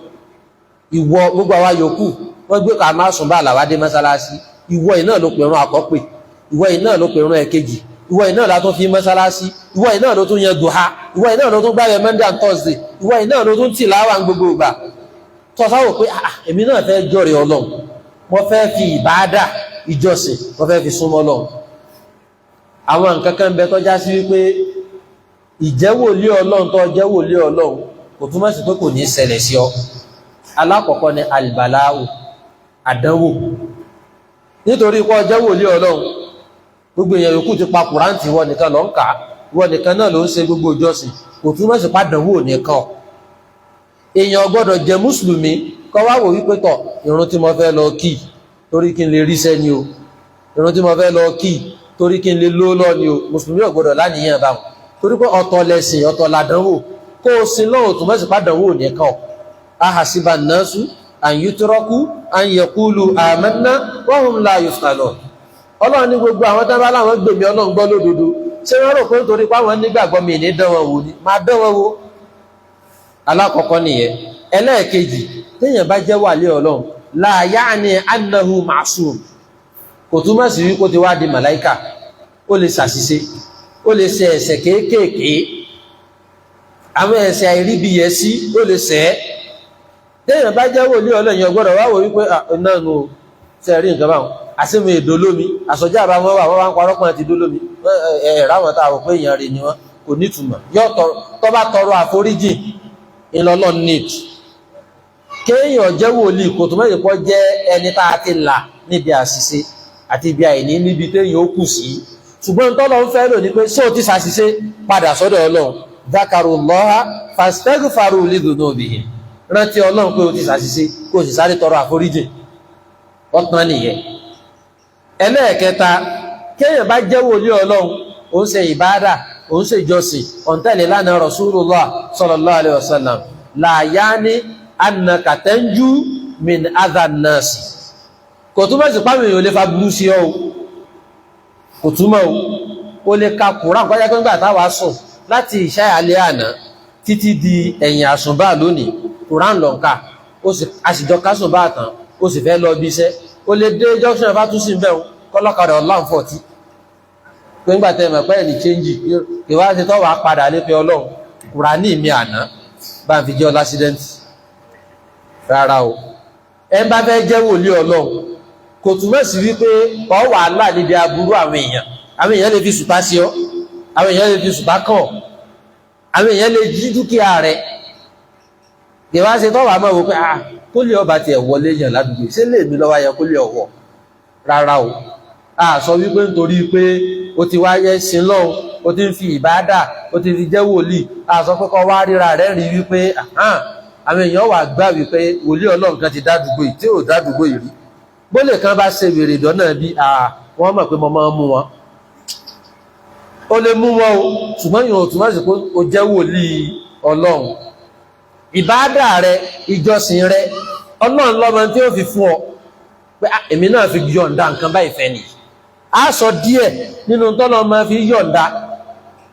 ìwọ gbogbo àwa yòókù wọ́n gbé ká máa sùn bá àlàwádé mọ́sálásí, ìwọ iná ló pèrún àkọ́pè, ìwọ iná ló pèrún ẹ̀kejì, ìwọ iná la tún fi mọ́sálásí, ìwọ iná ló tún yan duha, ìwọ iná ló tún gbáyẹ Monday and Thursday, ìwọ iná ló tún tìláwà gbogbo ìgbà. Tọ́sáwò pé èmi náà fẹ́ jọ́rẹ̀ Ọlọ́run, mo fẹ́ fi ìbáadà ìjọsìn mo fẹ́ fi súnmọ́ Ọlọ́run. Àwọn nǹkan kan bẹ tó já sí wípé ìjẹ́wòlí Ọlọ́run tó jẹ́wòlí Ọlọ́run kò túmọ̀ sí pé kò ní ṣẹlẹ̀ sí ọ. Alákọ̀ọ́kọ́ ni alìbàláwò, àdánwò. Nítorí pé jẹ́wòlí Ọlọ́run gbogbo èèyàn yòókù ti pa Kùrántì, ìwọ nìkan ló ń kà, ìwọ nìkan náà ló ń ṣe gbogbo ìjọsìn, kò túmọ̀ sí pàdánwò nìkan. Èèyàn gbọ́dọ̀ jẹ́ mùsùlùmí kó wá wò wípé tọ̀ ìrun tí mo fẹ́ lọ kí torí kí n lè ríṣẹ́ ni o, ìrun tí mo fẹ́ lọ kí torí kí n lè ló lọ ni o. Mùsùlùmí ò gbọ́dọ̀ láníyàn báwọn, torí pé ọ̀tọ̀ lẹ̀sìn ọ̀tọ̀ làdánwò, kó o sin lọ́wọ́ túmọ̀ sí pàdánwò nìkan. Ahasiba an-nasu an yutraku an yaqulu amanna wa hum la yuftanun. Ọlọ́run ní gbogbo àwọn tábà láwọn gbèmí Ọlọ́run gbọ́ lódodo, ṣé wọ́n rò pé nítorí pé àwọn nígbàgbọ́ mi ní dán wọn wò ni? Máa dán wọn wò. Alákọ̀ọ́kọ́ nìyẹn. Ẹlẹ́ẹ̀kejì, téèyàn bá jẹ́ wàlí Ọlọ́run la ya'ni annahu ma'sum, kò túmọ̀ sí wípé ó ti wá di màláíkà, ó lè ṣàṣìṣe, ó lè ṣe ẹ̀ṣẹ̀ kéékèèké, àwọn ẹ̀ṣẹ̀ àìríbiyèsí ó lè ṣẹ̀. Téèyàn bá jẹ́ wòlíì Ọlọ́run yẹn gbọ́dọ̀ wá wò wípé náà nù ṣe rí nǹkan báwọn, àṣìmọ̀ èdò lómi, àsọjá àbá wọn wà wọ́n wá ń parọ́ pọ̀ ti dó lómi, ráwọn tá a rò pé èèyàn rè ni wọ́n, kò nítumọ̀. Tó bá tọrọ àforíjì ìlọ́lọ́ need. Kéèyàn jẹ́ wòlíì kò tó mẹ́rin pọ́ jẹ́ ẹni tá a ti là níbi àṣìṣe àti ibi àìní níbi téèyàn ó kù sí. Ṣùgbọ́n tọ́lọ́ ń fẹ́ lò ní pé ṣé o ti ṣàṣìṣe padà sọ́dọ̀ Ọlọ́run, dhakarullaha fastaghfaru lidhunubihim, rántí Ọlọ́run pé o ti ṣàṣìṣe kó o sì sáré tọrọ àforíjì, ọ̀tán nìyẹn. Ẹlẹ́ẹ̀kẹta, kéèyàn bá jẹ́ wòlíì Ọlọ́run, ó ń ṣe ìbádà, ó ń ṣe ìjọsìn, ó ń tẹ̀lé lánàá Rasulullah sallallahu alaihi wasallam, la ya'ni annaka tanju min adhan nasi, kò túmọ̀ sí pàmì èèyàn lè fa burú sí ọ, kò túmọ̀ o lè ka Kùránì kọjá pé nígbà táwa sùn láti ìṣá alẹ́ àná títí di ẹ̀yìn àsùnbà lónìí, Kùránì ló ń kà, àṣìjọ kásùnbà tán ó sì fẹ́ lọ bí iṣẹ́, ó lè dé junction fátúsì ń bẹ̀rún kọ́lọ́kadà ọ̀làǹfọ̀tì pé nígbà tẹ́ mọ̀ pé ẹni change ìwádìí tó wàá padà lé pé Ọlọ́run Kùránì mi àná bá ń fi jẹ́ ọlásídẹ́ǹtì. Rárá o, ẹ bá fẹ́ jẹ́ wòlíì Ọlọ́run kò túmọ̀ sí wípé ọ wàhálà níbi aburú àwọn èèyàn lè fi sùtá sí ọ, àwọn èèyàn lè fi sùtá kàn, àwọn èèyàn lè jí dúkìá rẹ. Ìwá ṣe tọ́wà máa wò pé kó lè ọba ti ẹ̀wọ́ léyàn ládùúgbò, ṣé lè mi lọ́wọ́ yẹ kó lè ọwọ́. Rárá o, a sọ wípé nítorí pé o ti wáyé sin lọ́hùn, o ti ń fi ìbádà, o ti fi jẹ́ wòlíì, a sọ pé kọ́ wá ríra rẹ̀ rí wípé àwọn èèyàn wà gbà wípé wòlíì Ọlọ́run kan ti dádùúgbò yìí tí ò dádùúgbò yìí rí. Bólè kan bá ṣe wèrè dọ́nà bí wọ́n mọ̀ pé mo máa ń mú wọn. ó lè mú wọn o ṣùgbọ́n yóò túnmọ̀ sí pé ó jẹ́ wòlíì Ọlọ́run ìbádà rẹ ìjọsìn rẹ Ọlọ́run lọ́mọ tí ó fi fún ọ pé èmi náà fi yọ̀ǹda nǹkan báyìí fẹ́ ni a sọ díẹ̀ nínú tọ́lọ́ máa fi yọ̀ǹda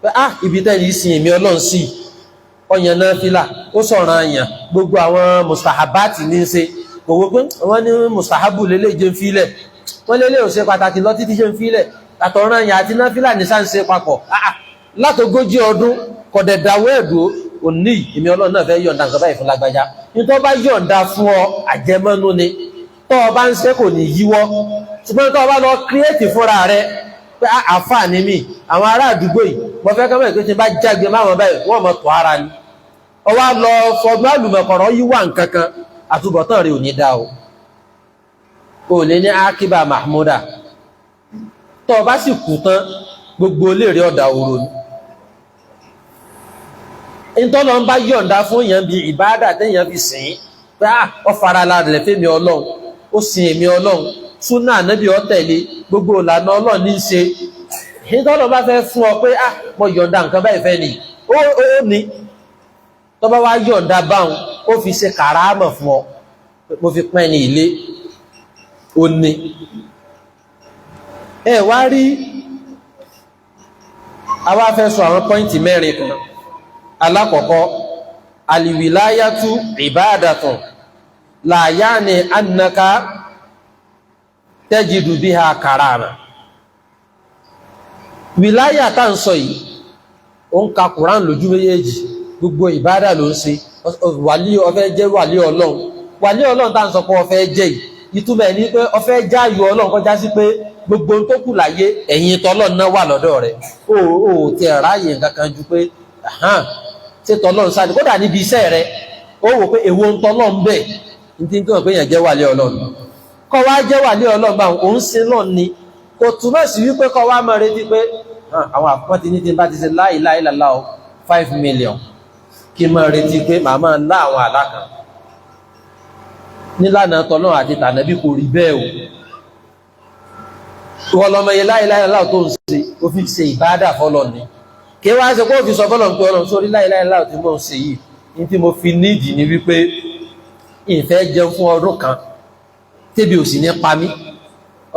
pé ibi tẹ́lẹ̀ ìsìn èmi Ọlọ́run sí ọyàn náà fílà ó sọ̀rọ̀ àyàn gbogbo àwọn mustahabati ní ṣe gbogbo pé wọ́n ní mustahabu lélẹ̀ jẹ́ ń fílẹ̀ wọ́n lélẹ̀ ò ṣe pàtàkì lọ títí jẹ́ ń fílẹ̀ àtọ̀rọ̀ àyàn àti náà fílà ní sáǹsẹ papọ̀ látogójì ọdún kọ̀dẹ̀dáwọ́ ẹ̀dùn òní èmi Ọlọ́run náà fẹ́ yọ̀ǹda nǹkan báyìí fún lágbájá nítorí bá yọ̀ǹda fún ọ àjẹmọ́nú ni tọ́ ọ bá ń ṣe kò ní yíwọ́ ṣùgbọ́n tọ́ ọ bá lọ kírẹ́ẹ̀tì fúnra rẹ pé àǹfààní mi àwọn ará àdúgbò yìí mo fẹ́ kọ́mọ̀ ìpé tí bá jágbe máwọn báyìí wọ́n mọ̀ tọ́ ara ni ọ wá lọ fọgbọ́n àlùmọ̀kọ̀rọ̀ yíwà nǹkankan àtúbọ̀tán rẹ ò ní dá o lè ní akíbà mahmuda tọ́ ọ bá sì kú tán gbogbo olè rí ọ̀dà òru ni ìtọ́nà ń bá yọ̀ǹda fún èèyàn bí ìbádà téèyàn fi sìn pé ọ farala rẹ̀ fẹ́mi Ọlọ́run ó sin èmi Ọlọ́run súnà ànábì ó tẹ̀lé gbogbo ìlànà Ọlọ́run ní í ṣe ìtọ́nà bá fẹ́ fún ọ pé mo yọ̀ǹda nǹkan báyìí fẹ́ ni ó ní tó bá wá yọ̀ǹda báwọn ó fi ṣe kàrámọ̀ fún ọ mo fi pẹ́ ní ilé ó ní ẹ wá rí àwa fẹ́ sọ àwọn pọ́ìntì mẹ́rin kan alákọ̀ọ́kọ́ alìwìláyàtú ìbáadàtùn láyá ni annaka tẹ́jìdù bí ha kàràmà wìláyà tá ń sọ yìí ó ń ka Kùrán lójú méjèèjì gbogbo ìbádà ló ń ṣe ọfẹ́ jẹ́ wàlí Ọlọ́run tá ń sọ pé ọfẹ́ jẹ́ yìí ìtumọ̀ ní pé ọfẹ́ jáyọ Ọlọ́run kọjá sí pé gbogbo tó kù láyé ẹ̀yìn tọ́lọ́run náà wà lọ́dọ̀ rẹ̀ ó ti ráyè nǹkan kan ju pé ṣe tọ́lọ́run sáà ní kódà níbi iṣẹ́ rẹ̀ ó wò pé èwo ń tọ́lọ́run bẹ̀ ní tí ń kọ́ pé èèyàn jẹ́ wàlí Ọlọ́run kọ́ wá jẹ́ wàlí Ọlọ́run bá òun ṣe lọ́n ni kò túmọ̀ sí wípé kọ́ wá máa retí pé àwọn àpọ́n ti ní tí bá ti ṣe la ilaha illallah 5 million kí máa retí pé màá máa lá àwọn àlá kan nílànà tọ́lọ́run àti tànàbí kò rí bẹ́ẹ̀ o wọ́n lọ́mọ yẹ la ilaha illallah tó ń ṣe ó fi ṣe ìbádà fọ́lọ́ ni kí wá ṣe kó fi sọ fọ́lọ̀ pé Ọlọ́run sórí la ilaha illallah tí mo ń ṣe yìí ní tí mo fi nídìí ni wípé ìfẹ́ jẹun fún ọdún kan tẹ́bi ò sì ní pa mí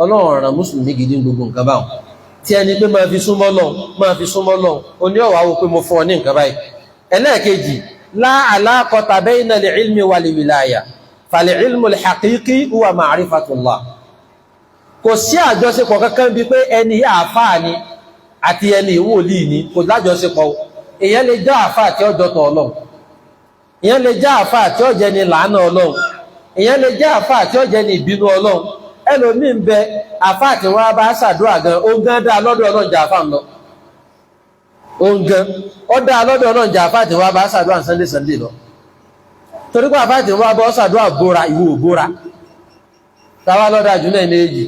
Ọlọ́run ràn mùsùlùmí gidi gbogbo nǹkan báwọn tí ẹni pé máa fi súnmọ́ Ọlọ́run ó ní ọ̀wá wo pé mo fún ọ ní nǹkan báyìí ẹlẹ́ẹ̀kejì la alaqata bayna al-ilmi wal-wilaya fal-ilmu al-haqiqi huwa ma'rifatullah kò sí àjọṣepọ̀ kankan bí pé ẹni àáfàá ni àti ẹni ìwòlíì ni kò lájọṣepọ̀ èèyàn lè jẹ́ àáfàá tí ó jọtọ̀ Ọlọ́run èèyàn lè jẹ́ àáfàá tí ó jẹ́ ni làánà Ọlọ́run èèyàn lè jẹ́ àáfàá tí ó jẹ́ ni ìbínú Ọlọ́run ẹlòmíì ń bẹ àáfàá tí wọ́n bá ṣàdúrà gan ó gán dá lọ́dọ̀ Ọlọ́run jà àáfàá lọ ó gán ó dá lọ́dọ̀ Ọlọ́run jà àáfàá tí wọ́n bá ṣàdúrà Sunday lọ torí pé àáfàá tí wọ́n bá ṣàdúrà bóra ìwò òbóra táwa lọ́dọ̀ àjùmọ̀ ẹ̀ méjì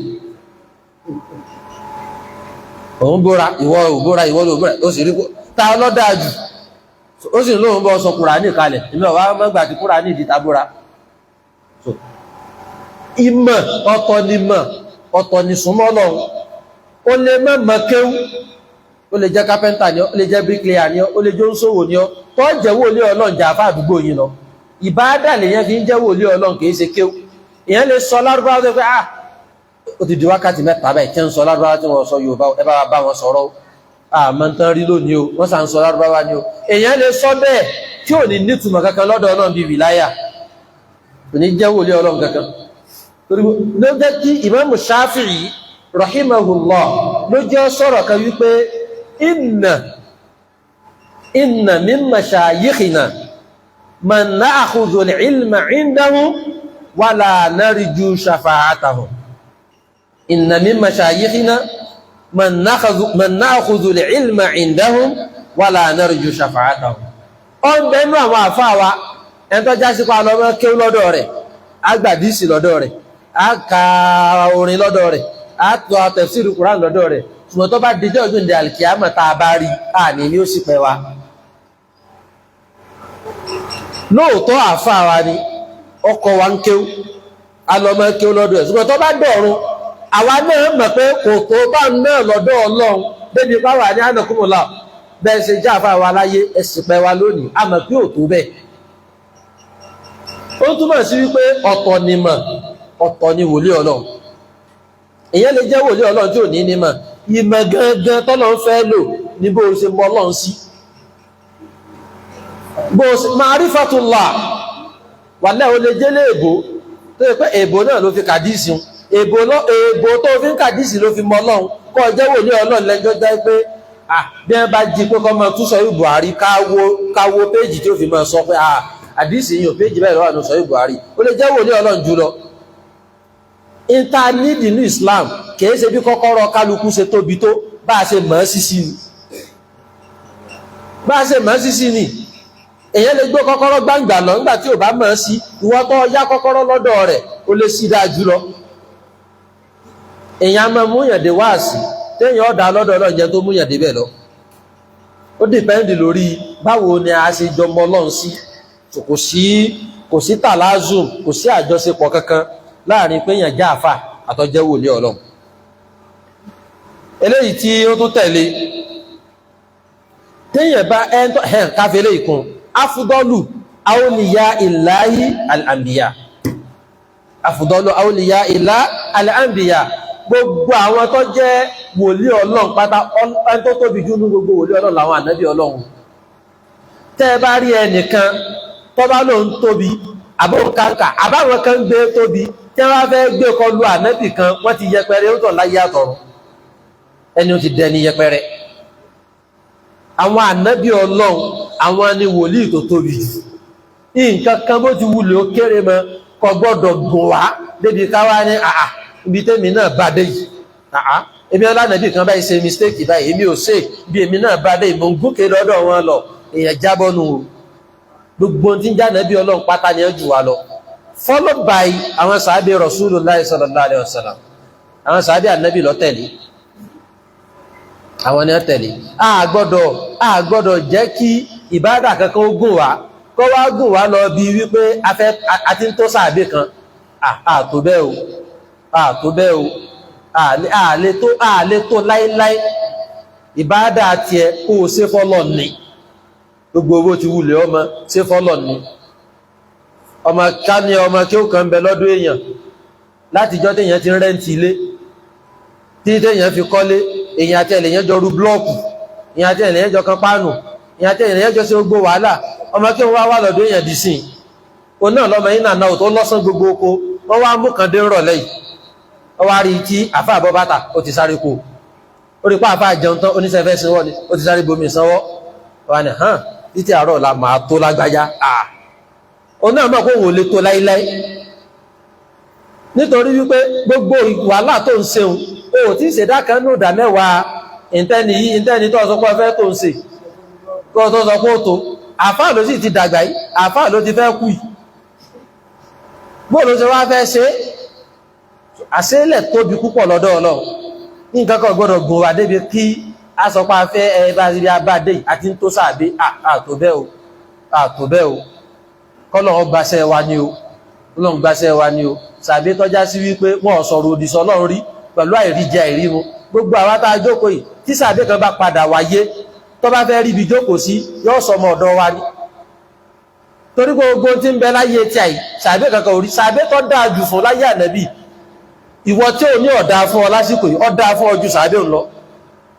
òun bóra ìwọ òbóra ìwọ lòbóra ó sì rí ta ọlọ́dájú ó sì lóun bọ́ sọ Kùránì kalẹ̀ ìmọ̀ wá mọ́gbà tí Kùránì ìdí tabóra ìmọ̀ ọ̀tọ̀ ni súnmọ́ Ọlọ́run ó lè mọ́ kéwú ó lè jẹ́ kápẹ́ntà ni ó lè jẹ́ bíríkìlíà ni ó lè jẹ́ oníṣòwò ni ó tó jẹ́ wòlíì Ọlọ́run jà fà àdúgbò yìí lọ ìbádà lèyàn fi ń jẹ́ wòlíì Ọlọ́run kìí ṣe kéwú èèyàn lè sọ lárúbáwá tó pé ó ti di wákàtí mẹ́ta báyìí tí ń sọ lárúbáwá tí wọ́n sọ Yorùbá ẹ bá bá wọn sọ̀rọ̀ àmọ́ntán rí lónìí o wọ́n sà ń sọ lárúbáwá ni o èèyàn lè sọ bẹ́ẹ̀ tí ò ní nítumọ̀ kankan lọ́dọ̀ Ọlọ́run bíi wìláyà kò ní jẹ́ wòlíì Ọlọ́run kankan torí ló jẹ́ kí Imam Shafi'i rahimahullah ló jẹ́ sọ̀rọ̀ kan wípé inna min mashayikhina man na'khudhu al-ilma 'indahu wa la narju shafa'atahu inna min mashayikhina man na'khudhu al-ilma 'indahum wa la narju shafa'atahu on benu àwọn àfáà wa en tó jásí pa lọ mọ́ kéwú lọ́dọ̀ rẹ̀ agbadisi lọ́dọ̀ rẹ̀ aka orin lọ́dọ̀ rẹ̀ ato tafsir Qur'an lọ́dọ̀ rẹ̀ ṣùgbọ́n tó bá dijọ́ ọdún de alkiyama tá bá rí ani ni ó sì pẹ́ wa lóòótọ́ àfáà wa ni ọkọ̀ wa ń kéwú alọ́mọ kéwú lọ́dọ̀ ẹ̀ ṣùgbọ́n tó bá dọ̀run àwa náà mọ̀ pé kò tó bá náà lọ́dọ̀ Ọlọ́run débi pàwà ní ànàkúmọ̀lá bẹ́ẹ̀ ṣe jáfà wa láyé ẹ̀sìpẹ́ wa lónìí a mọ̀ pé ò tó bẹ́ẹ̀. Ó túmọ̀ sí wípé ọ̀tọ̀ ni mọ̀ ọ̀tọ̀ ni wòlíì Ọlọ́run. Èyàn lè jẹ́ wòlíì Ọlọ́run tí ò ní nímọ̀, ìmọ̀ gangan tọ́lọ́run fẹ́ lò ní bó ṣe mọ Ọlọ́run sí. Bó ṣe ma'rifatullah wà lẹ́ o lè jẹ́ lé èbó tó yẹ pé èbó náà ló fi kàdísì èbó tó fi ń kàdísì ló fi mọ Ọlọ́run kọ́ jẹ́ wòlíì Ọlọ́run lẹ́jọ́ jẹ́ pé bí wọ́n bá jí pé kọ́ mọ tún Sahih Buhari káwo péjì tí ó fi mọ sọ pé àdísì yìí ò péjì bẹ́ẹ̀ lọ́wọ́ ní Sahih Buhari ó lè jẹ́ wòlíì Ọlọ́run jùlọ. Internet ní Islam kìí ṣe bí kọ́kọ́rọ́ kálukú ṣe tóbi tó bá a ṣe mọ̀ sí ni èyàn lè gbé kọ́kọ́rọ́ gbangba lọ nígbà tí ò bá mọ̀ sí ìwọ tó yá kọ́kọ́rọ́ lọ́dọ̀ rẹ̀ ó lè sí dáa jùlọ. Èyàn máa múyàn dé wáàsí téèyàn ọ̀dà lọ́dọ̀ Ọlọ́run jẹ́ tó múyàn dé bẹ́ẹ̀ lọ. Ó dìpẹ́ndì lórí báwo ni a ṣe jọmọ Ọlọ́run sí kò sí tàlázùm kò sí àjọṣepọ̀ kankan láàrin pé èèyàn já àfà àtọ́jẹ́ wòlíì Ọlọ́run. Eléyìí tí ó tún tẹ̀lé téèyàn bá káfílẹ̀ ìkun afudọ́lù awliya ìláyí al'ambiya afudọ́lù awliya ìlá al'ambiya gbogbo àwọn tó jẹ́ wòlíì Ọlọ́run pátá ẹni tó tóbi jù ní gbogbo wòlíì Ọlọ́run làwọn ànábì Ọlọ́run. Tẹ́ bá rí ẹnìkan tó bá lóun tóbi àbóǹkàǹkà àbáwọn kan gbé tóbi tí wọ́n fẹ́ gbé kọlu ànábì kan wọ́n ti yẹpẹrẹ ó tọ̀ láyé àtọ̀run ẹni ó ti dẹni yẹpẹrẹ. Àwọn ànábì Ọlọ́run àwọn ni wòlíì tó tóbi jù. Nǹkan kan bó ti wulẹ̀ ó kéré mọ́ kò gbọ́dọ̀ gùn wá débi káwá ní ibi tẹ́mi náà bá dé yìí èmi ọlànàbì kan báyìí ṣe mistake báyìí èmi ò ṣe bí èmi náà bá dé ìmọ̀ ń gúnkè lọ́dọ̀ wọn lọ èèyàn jábọ́nu o. Gbogbo tí ń já ànábì Ọlọ́run pátá ni ẹ jù wá lọ followed by àwọn sàábé Rasulullah sallallahu alaihi wasallam àwọn sàábé ànábì ló tẹ̀lé àwọn ni ó tẹ̀lé. A gbọ́dọ̀ jẹ́ kí ìbádà kankan ó gùn wá kó wá gùn wá lọ bí wípé àti ń tó sàábé kan àtò bẹ́ẹ̀ o àlè tó láíláí ìbádà àti ẹ kó o ṣe fọ́lọ̀ ní gbogbo owó ti wulẹ̀ ọmọ ṣe fọ́lọ̀ ní ọmọ ká ní ọmọ kí ó kàn bẹ lọ́dún èèyàn látijọ́ tí èèyàn ti rẹ́ǹtì ilé tí èèyàn fi kọ́lé èèyàn àti èèyàn jọ rú blọ́ọ̀kù èèyàn àti èèyàn jọ kan páànù èèyàn àti èèyàn jọ sí gbogbo wàhálà ọmọ kí wọ́n wá lọ́dún èèyàn dì sí o náà lọ́mọ yìí náà tó lọ́sán gbogbo oko wọ́n wá mú kan dé rọ̀ lẹ́yìn wọ́n wá rí tí àfà àbọ̀ bàtà ó ti sáré kó ó rí pa àfà jẹun tán oníṣẹ́fẹ́ sanwó ni ó ti sáré bomi sanwó wọ́n ní títí àárọ̀ la máa tó lágbájá òun náà mọ̀ kó wò lè tó láíláí nítorí wípé gbogbo wàhálà tó ń ṣeun o tí ìṣẹ̀dá kan ní ìdá mẹ́wàá ìntẹ́ni tó sọ pé ọfẹ́ tó ń ṣe tó sọ pé ó tó àfáà ló sì ti dàgbà yìí àfáà ló ti fẹ́ kú yìí bóò ló ṣe wá fẹ́ ṣe àṣẹ́lẹ̀ tóbi púpọ̀ lọ́dọ̀ Ọlọ́run ní nǹkan kan gbọ́dọ̀ gùn wà débi kí a sọ pé afẹ́ ẹbá sí abáde àti tó sàbé àtò bẹ́ẹ̀ o kọ́lọ̀wọ́ gbaṣẹ́ wa ní o sàbé tọ́já sí wípé wọ́n sọ̀rọ̀ òdì sọ́lọ́run rí pẹ̀lú àìríjẹ àìrímu gbogbo àwọn tá a jókòó yìí tí sàbé kan bá padà wáyé tó bá fẹ́ rí ibi jókòó sí yóò sọmọ ọ̀dọ̀ wa ní torí gbogbo tí ń bẹ láyé tí àì sàbé kankan orí sàbé tó dáa jù fún láyé ànábì ìwọ tí ò ní ọ̀dá fún ọ lásìkò yìí ọ̀dá fún ọ ju sàbé ń lọ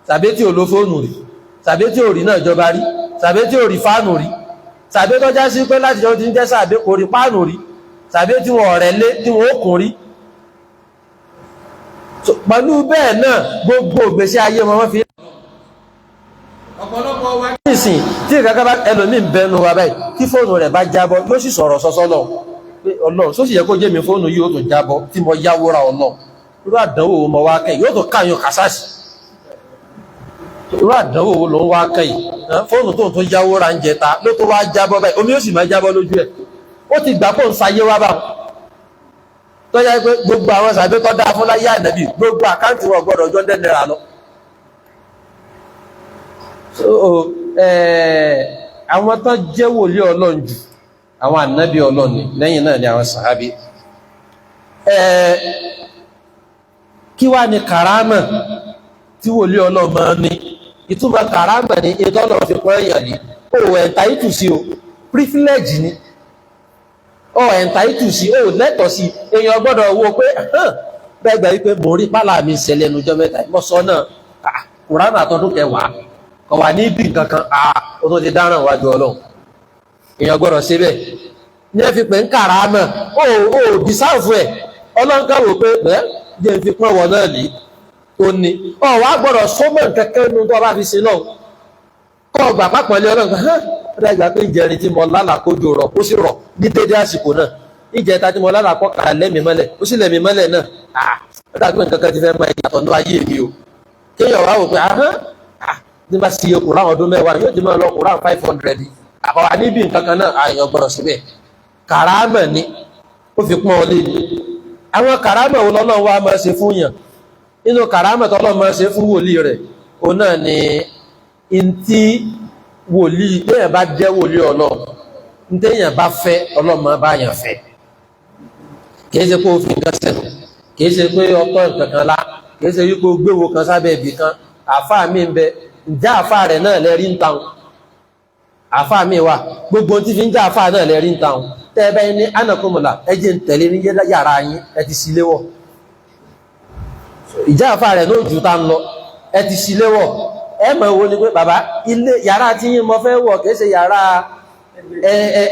sàbé tí ò lo fóònù rí sàbé tí ò rí náà jọba rí sàbé tí ò rí fáànù rí sàbé tó já sí pé láti jọ ti ń jẹ́ sàbé kò rí páànù rí sàbé tí wọ́n ọ̀rẹ́ lé tí wọ́n ó kùn rí pẹ̀lú bẹ́ẹ̀ náà gbogbo ìgbésí ayé wọn fi ọ̀pọ̀lọpọ̀ wa nísìn tí ìkàkà bá ẹlòmí ń bẹnu wa báyìí tí fóònù rẹ̀ bá jábọ́ yóò sì sọ̀rọ̀ sọ́sọ́ lọ pé Ọlọ́run só sì yẹ kó jẹ́ mi fóònù yóò tó jábọ́ tí mo yáwó ra Ọlọ́run irú àdánwò mo wá kẹ́yìn yóò tó káyàn kàsáàsì irú àdánwò ló ń wá kẹ́yìn fóònù tó ń tó yáwó ra ń jẹta ló tó wá jábọ́ báyìí omi yóò sì máa jábọ́ lójú ẹ̀ ó ti gbà pọ̀ ń sayé wá báwọn tó yẹ pé gbogbo àwọn sàbẹ́ tó dáa fún láyé ànábì gbogbo àkáǹtì wọn gbọ́dọ̀ ọjọ́ dẹ́nẹ́ra lọ àwọn tó jẹ́ wòlíì Ọlọ́run jù àwọn ànábì Ọlọ́run ni lẹ́yìn náà ni àwọn sàhábí kí wá ní kàrámà tí wòlíì Ọlọ́run máa ní ìtumọ̀ kàrámà ní ètò Ọlọ́run fi pọ́n èèyàn ní o ẹ̀ǹtàìtù sí o privilege ni o ẹ̀ǹtàìtù sí o lẹ́tọ̀ọ́ sí èèyàn gbọ́dọ̀ wo pé bẹ́ẹ̀ gbà wípé mo rí pálá mi ṣẹlẹ̀ ẹnujọ́ mẹ́ta ìmọ̀sọ́ náà kùránà àtọ́dún kẹwàá kọ̀ wà ní ibi kankan o tó ti dáràn wájú Ọlọ́run èèyàn gbọ́dọ̀ ṣe bẹ́ẹ̀ ní ẹ fi pè ń kàrámà o dìsáàfù ẹ̀ Ọlọ́run ká wò pé bẹ́ẹ̀ jẹ́ fi pọ́n wọ náà ní ó ní wá gbọ́dọ̀ sọ́mọ̀ kẹ́kẹ́ nínú tó bá fi ṣe náà kọ́ ọgbà pápọ̀lẹ́ Ọlọ́run ẹgbà pé ìjẹrin tí mo lálà kójò rọ̀ ó sì rọ̀ ní dédé àsìkò náà ìjẹta tí mo lálà kọ́ kà lẹ́mí mọ́lẹ̀ ó sì lẹ́mí mọ́lẹ̀ náà ẹgbà pé nǹkan kan ti fẹ́ mọ ìyàtọ̀ ní ayé mi o kéèyàn wá wò pé ní bá sí okùnrán ọdún mẹ́wàá yóò ti máa lọ okùnrán 500 àkọ́wà níbi nǹkan kan náà àyàn gbọ́dọ̀ síbẹ̀ kàrámà ni ó fi pọ́n ọ lé ní àwọn kàrámà wo lọ́lọ́run wá máa ṣe fún yàn nínú kàrámà tọ́lọ́run máa ṣe fún wòlíì rẹ̀ òun náà ni ntí wòlíì téèyàn bá jẹ́ wòlíì Ọlọ́run téèyàn bá fẹ́ Ọlọ́run máa bá yàn fẹ́ kìí ṣe pé ó fi nǹkan sẹ́nu kìí ṣe pé ọtọ́ nǹkan kan lá kìí ṣe wípé ó gbéwò kan sábẹ́ ibì kan àáfàá mi ń bẹ ǹjẹ́ àáfàá rẹ̀ náà lẹ́rí ń tàun àáfàá mi wà gbogbo tí fi ń jẹ́ àáfàá náà lẹ́rí ń tàun tẹ́ ẹ bẹ́ẹ̀ ní anakumula ẹ jẹ́ ń tẹ̀lé ní yàrá yín ẹ ti sílé wọ̀ ìjà àáfàá rẹ̀ náà jù tá ń lọ ẹ ti sílé wọ̀ ẹ mọ̀ wo ni pé bàbá ilé yàrá tí yín mo fẹ́ wọ̀ kìí ṣe yàrá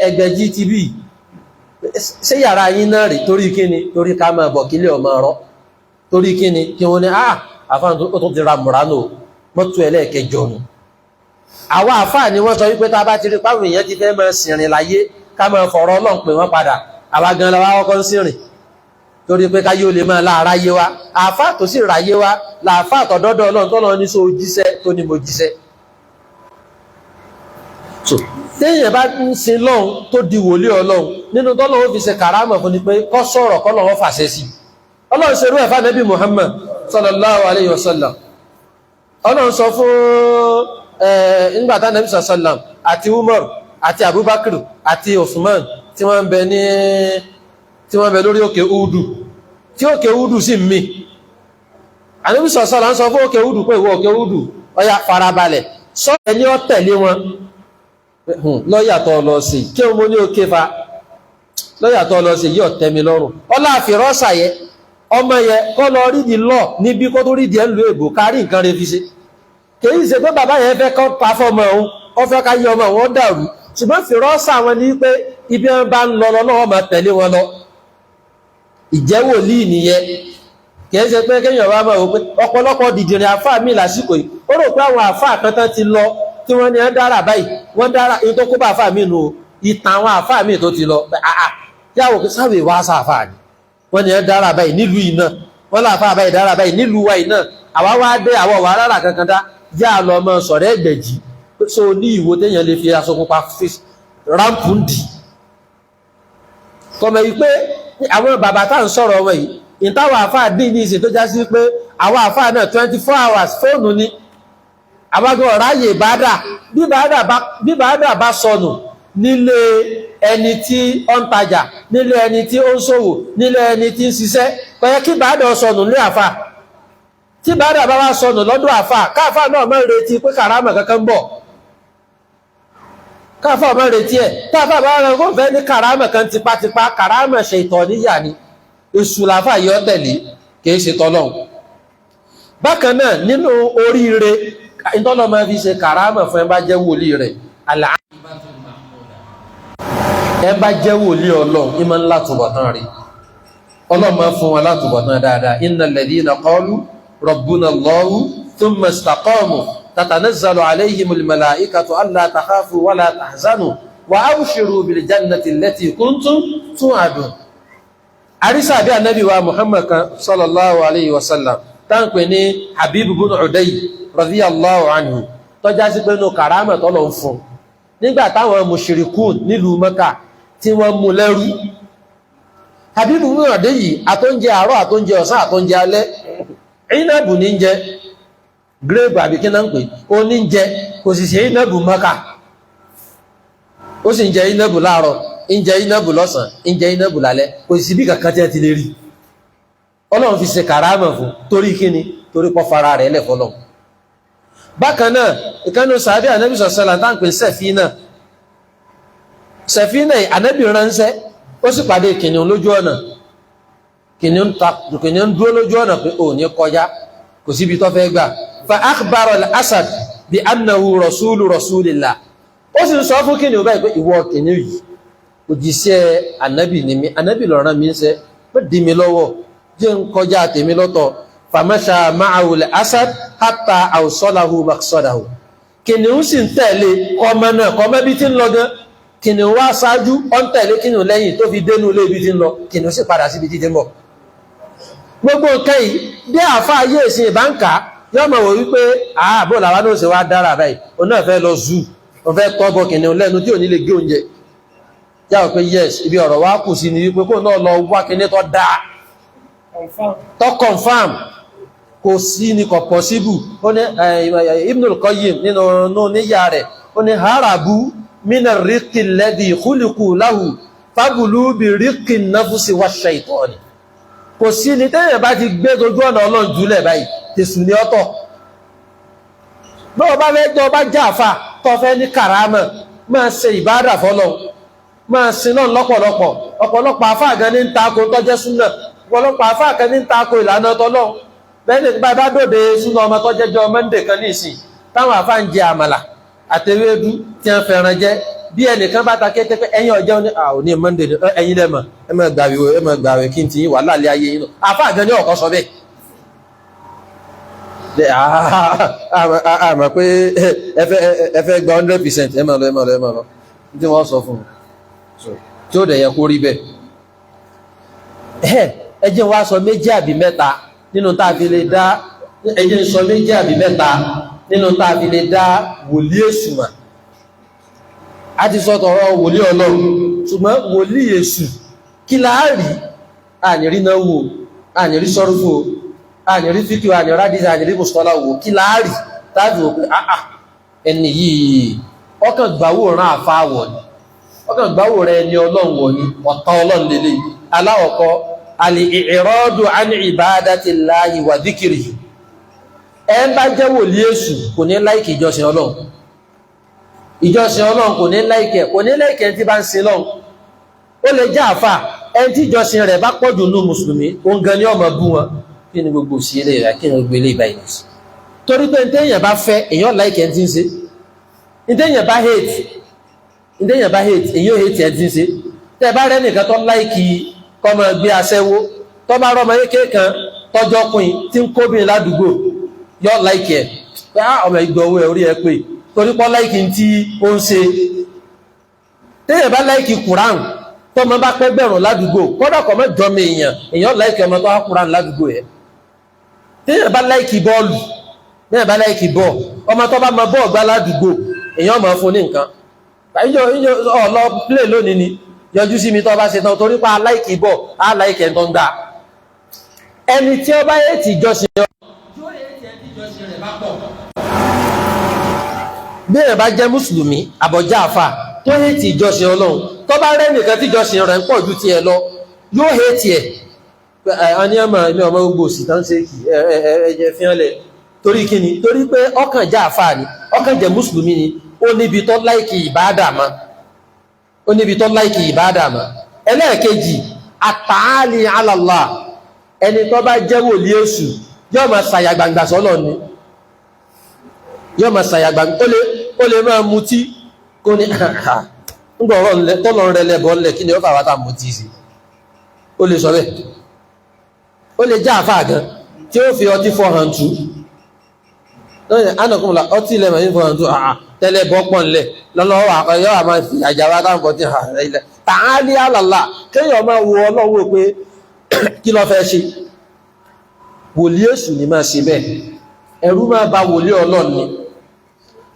ẹgbẹ̀jì tv ṣé yàrá yín náà rí torí kíni torí ká máa bọ̀ kílé ọmọ ọ̀rọ̀ torí kíni kí wọ́n ní àfáà tó ti ra mùránù mọ́tò ẹlẹ́ẹ̀kẹjọ nù àwọn àfáà ni wọ́n sọ wípé tá a bá ti rí páwọn èèyàn ti fẹ́ máa sìnrìn láyé ká máa fọ̀rọ̀ Ọlọ́run pè wọ́n padà àwa gan la wá kọ́kọ́ ń sìnrìn torí pé káyé ó lè máa láàrá yé wa àfáà tó sì ráyé wa làáfáà tọ̀dọ́dọ̀ Ọlọ́run tọ́lọ́ ní so jíṣẹ́ tó ní mo jíṣẹ́ so téèyàn bá ń sin lọ́hun tó di wòlíì Ọlọ́run nínú tọ́lọ́run fi ṣe kàrámà fún ni pé kọ́ sọ̀rọ̀ kọ́lọ́run fàṣẹ sí Ọlọ́run ṣerú ẹ̀fà Nábì Muhammad sallallahu alayhi wa sallam Ọlọ́run sọ fún nígbàtá Nábì sallam àti Umar àti Abubakar àti Usman tí wọ́n bẹ lórí òkè Udu tí òkè Udu sì mì Ànábì sallam ń sọ fún òkè Udu pé ìwọ òkè Udu ọya farabalẹ̀ sọ ẹni ó tẹ̀lé wọn lọ́yàtọ̀ lọ sí kí o mọ́ ní òkè fa lọ́yàtọ̀ lọ sí yíò tẹ́mi lọ́rùn ọlá àfirọ́sà yẹ ọmọ yẹ kọ́ lọ rídi lọ níbi kó tó rídi ẹ̀lú èbò kárí nǹkan rẹ̀ fi ṣe kìí ṣe pé bàbá yẹn fẹ́ kọ́ pa fọ́mọ òun ó fẹ́ ká yí ọmọ wọn dàrú ṣùgbọ́n fìrọ́sà wọn ní pé ibi wọn bá ń lọ lọ́wọ́ máa tẹ̀lé wọn lọ ìjẹ́wò líì nìyẹn kìí ṣe pé kéèyàn wá máa wò pé ọ̀pọ̀lọpọ̀ dìdìrín àfáà mi lásìkò yìí ó rò pé àwọn àfáà kan tán ti lọ tí wọ́n ní ẹ́ dára báyìí wọ́n dára in tó kó bá àfáà mi nù ìtàn àwọn àfáà mi tó ti lọ yàwó kí sáwè wá sáfáà ni wọ́n ní ẹ́ dára báyìí nílùú iná wọ́n láàfáà báyìí dára báyìí nílùú wa iná àwa wá dé àwọ̀ wà rárá kankan dá yá lọ mọ sọ̀rọ̀ ẹgbẹ̀jì so ní ìwo téèyàn lè fi aṣọ pupa rámpù ń dì kọmọ yìí pé àwọn bàbá tá à ń sọ̀rọ̀ wọn yìí ìtawọ̀ àfáà dín ní ìsìn tó já sí pé àwọn àfáà náà 24 hours fóònù ni àwágbọ́ ọ̀ráyè bí bàádà bá sọnù nílé ẹni tí ó ń tajà nílé ẹni tí ó ń ṣòwò nílé ẹni tí ń ṣiṣẹ́ pẹ̀yẹ kí bàádà sọnù lé àfà tí bàádà bá wá sọnù lọ́dọ̀ àfà káàfà náà máa ń retí pé kàrámà kankan ń bọ̀ káàfà máa ń retí ẹ̀ káàfà bá rẹ̀ kó fẹ́ ní kàrámà kan tipátipá kàrámà ṣe ìtọ̀ níyà ni èṣù làfà yọ tẹ̀lé kìí ṣe tọ́lọ́hun bákan náà nínú oríire ìtọ́lọ̀ máa fi ṣe kàrámà fún ẹbá jẹ́ wòlíì rẹ̀ ẹbá jẹ́ wòlíì Ọlọ́run ìmọ̀ ńlá túbọ̀tán rí Ọlọ́run máa fún wọn látúbọ̀tán dáadáa innal ladhina qalu rabbuna Allahu thumma istaqamu tatanazzalu alayhimul malaikatu alla takhafu wa la tahzanu wa abshiru bil jannati allati kuntum tu'adun àrísà bí ànábì wa Muhammad sallallahu alayhi wa sallam táǹpẹ̀ ní Habib ibn Uday radiyallahu anhu tọ́já sí pé ní kàrámà tọ́lọ̀ ń fún nígbà táwọn mushrikun nílùú Mẹ́kà tí wọ́n mú lẹ́rú Habib ibn Uday yìí àtóúnjẹ àárọ̀ àtóúnjẹ ọ̀sán àtóúnjẹ alẹ́ ìnàbù ní jẹ grape àbí kí náà ń pè ó ní jẹ kò sì ṣe ìnàbù Mẹ́kà ó sì ń jẹ ìnàbù láàárọ̀ ń jẹ ìnàbù lọ́sàn ń jẹ ìnàbù lálẹ́ kò sì bí kankan tí ẹ ti lè rí Ọlọ́run fi ṣe kàrámà fún torí kíni torí pọ́ fara rẹ̀ lẹ̀ fọ́lọ́run. Bákan náà ìkànnì sàbí ànábì sọ̀sọ́là tá ń pè Sẹ̀fínà ànábì ránṣẹ́ ó sì pàdé kìnìún lójú ọ̀nà, kìnìún dúró lójú ọ̀nà pé ò ní kọjá, kò síbi tó fẹ́ gbà. Fa akhbara al-asad bi annahu rasulillah. Ó sì ń sọ fún kìnìún báyìí pé ìwọ kìnìún yìí òjíṣẹ́ ànábì ni mí, ànábì ló rán mi ńṣẹ́, pé dì mí lọ́wọ́ jẹ́ ń kọjá tèmi lọ́tọ̀. Famasha ma'ahu al-asad hatta awsalahu maqsadahu. Kìnìún sì ń tẹ̀lé ọmọ náà kọ́mọ́ bí tí ń lọ gan. Kìnìún wá ṣáájú ó ń tẹ̀lé kìnìún lẹ́yìn tó fi dénú ilé ibi tí ń lọ, kìnìún sì padà síbi tí ń bọ̀. Gbogbo nǹkan yìí bí àáfà ayé ìsìn ìbáǹkà yóò mọ̀ wò wípé ààbò làwọn náà ṣe wá dára báyìí, òun náà fẹ́ lọ zoo, òun fẹ́ tọ́bọ̀ kìnìún lẹ́nu tí ò ní lè gé oúnjẹ. Yàwó pé yes ibi ọ̀rọ̀ wa kù sí ni wípé kó náà lọ wá kíní tó dáa tó confam kò sí ní kò possible. Ó ní Ibnul Qayyim nínú níyà rẹ̀ ó ní harabu mina ríkì lẹ́dí khuliqu lahu fagulu bi ríkì nafsi wa shaitani. Kò sí ní tẹ́yẹ̀ bá ti gbé dojú ọ̀nà Ọlọ́run jùlẹ̀ báyìí tẹ̀sù ní ọ̀tọ̀. Bọ́ọ̀ bá fẹ́ jọ bá jáfà tó fẹ́ ní kàrámà máa ṣe ìbádà fọ́lọ́run, máa sin náà lọ́pọ̀lọpọ̀. Ọ̀pọ̀lọpọ̀ àfáà gan ní ń tako tọ́jẹ́ súnà, ọ̀pọ̀lọpọ̀ àfáà kan ní ń tako ìlànà tọ́lọ́run. Bẹ́ẹ̀ni bá bá dòde súnà ọmọ tọ́jẹ́jọ́ Monday kan ní ìsìn táwọn àfáà ń jẹ àmàlà àtẹwédú tí wọ́n fẹ́ràn jẹ, bí ẹnìkan bá ta kété pé ẹ̀yin ọjọ́ ní òní Monday ẹ̀yin lẹ́mọ̀ ẹ máa gbàwẹ̀ kí n ti wà láàlẹ́ ayé yín náà. Àfáà gan ní ọ̀kọ́ sọ bẹ́ẹ̀. Àmọ́ pé ẹ fẹ́ gba 100% ẹ máa lọ tí wọ́n sọ fún un tí ó dẹ̀ yẹ kó rí bẹ́ẹ̀. Ẹ jẹ́ wá sọ méjì àbí mẹ́ta nínú tá a fi lè dá, ẹ jẹ́ sọ méjì àbí mẹ́ta nínú tá a fi lè dá wòlíì èṣù mà. A ti sọ tọ̀rọ̀ wòlíì Ọlọ́run, ṣùgbọ́n wòlíì èṣù kí láàrí ànírí náà wò, ànírí sọ́rùfò, ànírí fíkì, ànírí rádìsì, ànírí mùsùlùmí wò, kí láàrí tàbí wò pé ẹni yìí ọkàn gbàwó rán àfáwọ̀ ni, ọkàn gbáwò rẹ̀ ni Ọlọ́run wọ̀ ní ọ̀tá Ọlọ́run lélẹ̀. Aláwọ̀kọ́ al-i'radu an ibadatillahi wa dhikrihi. Ẹ ń bá jẹ́ wòlíì èṣù kò ní láìkì ìjọsìn Ọlọ́run, ìjọsìn Ọlọ́run kò ní láìkẹ̀ tí bá ń sin Ọlọ́run. Ó lè jẹ́ àfà ẹni tí ìjọsìn rẹ̀ bá pọ̀jù nú mùsùlùmí òun gan ni ọmọ bú wọn, kí ni gbogbo sí ilé rẹ̀, kí ni gbogbo ilé ìbáyìí sí. Torí pé ní téèyàn bá fẹ́ èèyàn láìkẹ̀ tí ń ṣe, ní téèyàn bá hate èyí ò hate ẹ̀ tí ń ṣe. Tẹ́ bá rẹ́ nìkan tó láìkì kọmọ gbé aṣẹ́wó tó bá rọmọ yéké kan tọ́jọ́ pin tí ń kóbìn ládùúgbò yọ láìkì ẹ̀ pé ọmọ ìgbọ̀ owó ẹ̀ orí ẹ pé torí pọ́ láìkì tí ó ń ṣe. Téèyàn bá láìkì Kùrán tó mọ bá pẹ́ gbẹ̀rún ládùúgbò kọ́dọ̀ kọ́ mọ́ jọmọ èèyàn láìkì ọmọ tó wá Kùrán ládùúgbò ẹ̀. Téèyàn bá láìkì bọ́ọ̀lù, téèyàn bá láìkì bọ́ọ̀ ọmọ tó bá mọ bọ́ọ̀ gbá ládùúgbò èèyàn mọ̀ fún ní nǹkan. Ọ̀lọ́ play lónìí ni yọjú sí mi tó bá ṣe tán torí pa aláìkì bọ̀ aláìkẹ̀ tó ń gbà. Ẹni tí ó bá yé ti jọsìn bí ẹ̀ bá jẹ́ mùsùlùmí àbọ̀já àfà tó yé ti jọsìn Ọlọ́run tó bá rẹ́ nìkan tí jọsìn rẹ̀ ń pọ̀ ju ti ẹ lọ yóò hé ti ẹ̀ ẹni ọmọ gbogbo òsì tán ṣe kì ẹ̀jẹ̀ fi hàn lẹ̀ torí kíni torí pé ọkàn já àfà ni ọkàn jẹ́ mùsùlùmí ni ó níbi tó láìkì ìbádà mọ́, ó níbi tó láìkì ìbádà mọ́. Ẹlẹ́ẹ̀kejì àtàálì ala Allah, ẹni tó bá jẹ́ wòlíì èṣù yóò máa ṣàyàgbàǹgbà sọ́lọ̀ ni, yóò máa ṣàyàgbàǹgbà. Ó lè máa mutí kó ní tọ́lọ̀ rẹ̀ lẹ́bọ̀ ńlẹ̀ kí ni ó fà wá tà mutí sí. Ó lè sọ bẹ́ẹ̀. Ó lè já àfáà gan tí ó fi ọtí fọ́ hàn tú ánàkùnlá ọtí ilẹ̀ mẹ́rin fún ọ̀tún tẹ́lẹ̀ bọ́pọ̀ ńlẹ̀ lọ́lọ́wọ́ àkọyọ́ àmà àjàwà táǹkọ̀ tí ilẹ̀ tààlí àlàlà kéèyàn máa wo Ọlọ́run pé kí ló fẹ́ ṣe. Wòlíì èṣù ni máa ṣe bẹ́ẹ̀, ẹ̀rù máa ba wòlíì Ọlọ́run ni.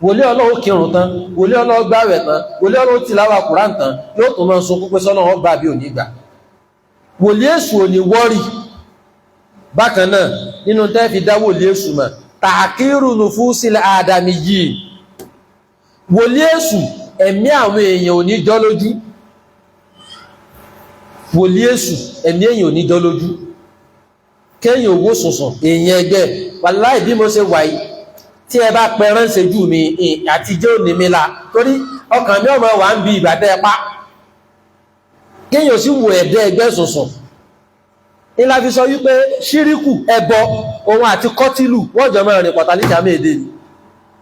Wòlíì Ọlọ́run kírun tán, wòlíì Ọlọ́run gbààwẹ̀ tán, wòlíì Ọlọ́run tìláwà Kùránì tán yóò tún máa sunkún pé sọ́nà wọn gbà bí ò ní gbà. Wòlíì èṣù ò ní wọ́rì. Bákan náà nínú tẹ́ fi dá wòlíì èṣù mọ̀ tàkírù nùfúsílẹ̀ àdàmì yìí, wòlíì èṣù ẹ̀mí àwọn èèyàn ò ní jọ lójú. Wòlíì èṣù ẹ̀mí èèyàn ò ní jọ lójú. kéyìn owó sùnsùn èèyàn ẹgbẹ́ wàláì bí mo ṣe wà yìí tí ẹ bá pẹ ránṣẹ́ jù mi àtijọ́ òní mi la torí ọkàn mi ọmọ wà ń bi ìbàdẹ́ pa kéyìn ò sí wo ẹ̀dẹ́ ẹgbẹ́ sùnsùn ńlá fi sọ wípé ṣíríkù ẹbọ òun àti kọtìlù wọ́n jọ máa rìn pọ̀tàlíkà méde ni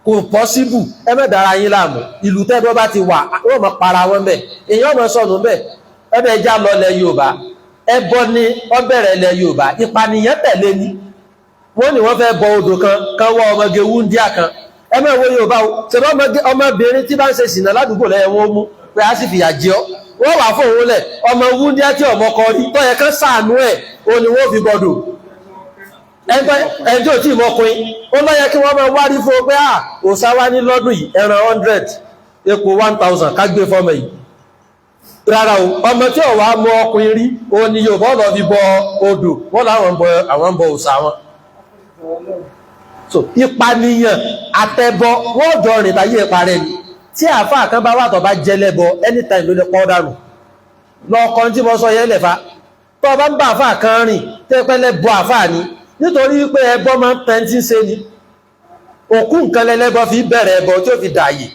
kò pọ́síbù ẹmẹ́dára yín láàmú ìlú tẹ́bọ́ bá ti wà wọ́n mọ̀ para wọn bẹ̀ èyàn mọ̀ sọ̀nù bẹ̀ ẹbẹ̀ já lọlẹ̀ Yorùbá ẹbọ ni wọ́n bẹ̀rẹ̀ lẹ̀ Yorùbá ìpànìyàn tẹ̀lé ni wọ́n ní wọ́n fẹ́ bọ odò kan wọ́ ọmọge wúndíà kan ẹmẹ́ wo Yorùbá o ṣẹ̀bọ́ ọmọbìnrin tí bá ń ṣe ṣìnà ládùúgbò lẹ́yìn wọn mú pé a sì fìyà jẹ ọ́ wọ́n wà fún òun lẹ̀ ọmọ wúndíà tí ọmọ kọ rí tó yẹ kán ṣàánú ẹ̀ o ni wọ́n fi bọ̀dọ̀ ẹjọ́ tí ìmọ̀kùnrin ó lọ́yẹ kí wọ́n máa wárí fún pé òsáwá ní lọ́dún yìí ẹran 100 epo 1000 kágbé fọ́mọ̀ yìí rárá o ọmọ tí ọ̀wá mọ ọkùnrin rí o ni yóò bọ́ lọ fi bọ odò wọ́n láwọn ń bọ òsà wọn so ìpànìyàn àtẹbọ wọ́n jọ rìn táyé ìparẹ́ ni tí àfáà kan bá wà tó bá jẹlẹ́bọ anytime ló lè pọ́ dànù lọ́ọ̀kan tí mo sọ yẹn lẹ̀fà tó bá ń bá àfáà kan rìn tẹ́pẹ́lẹ́ bọ àfáà ni nítorí pé ẹbọ máa ń tẹ́ntí ṣe ni òkú nǹkan lẹ́lẹ́bọ fi bẹ̀rẹ̀ ẹbọ tí ó fi dààyè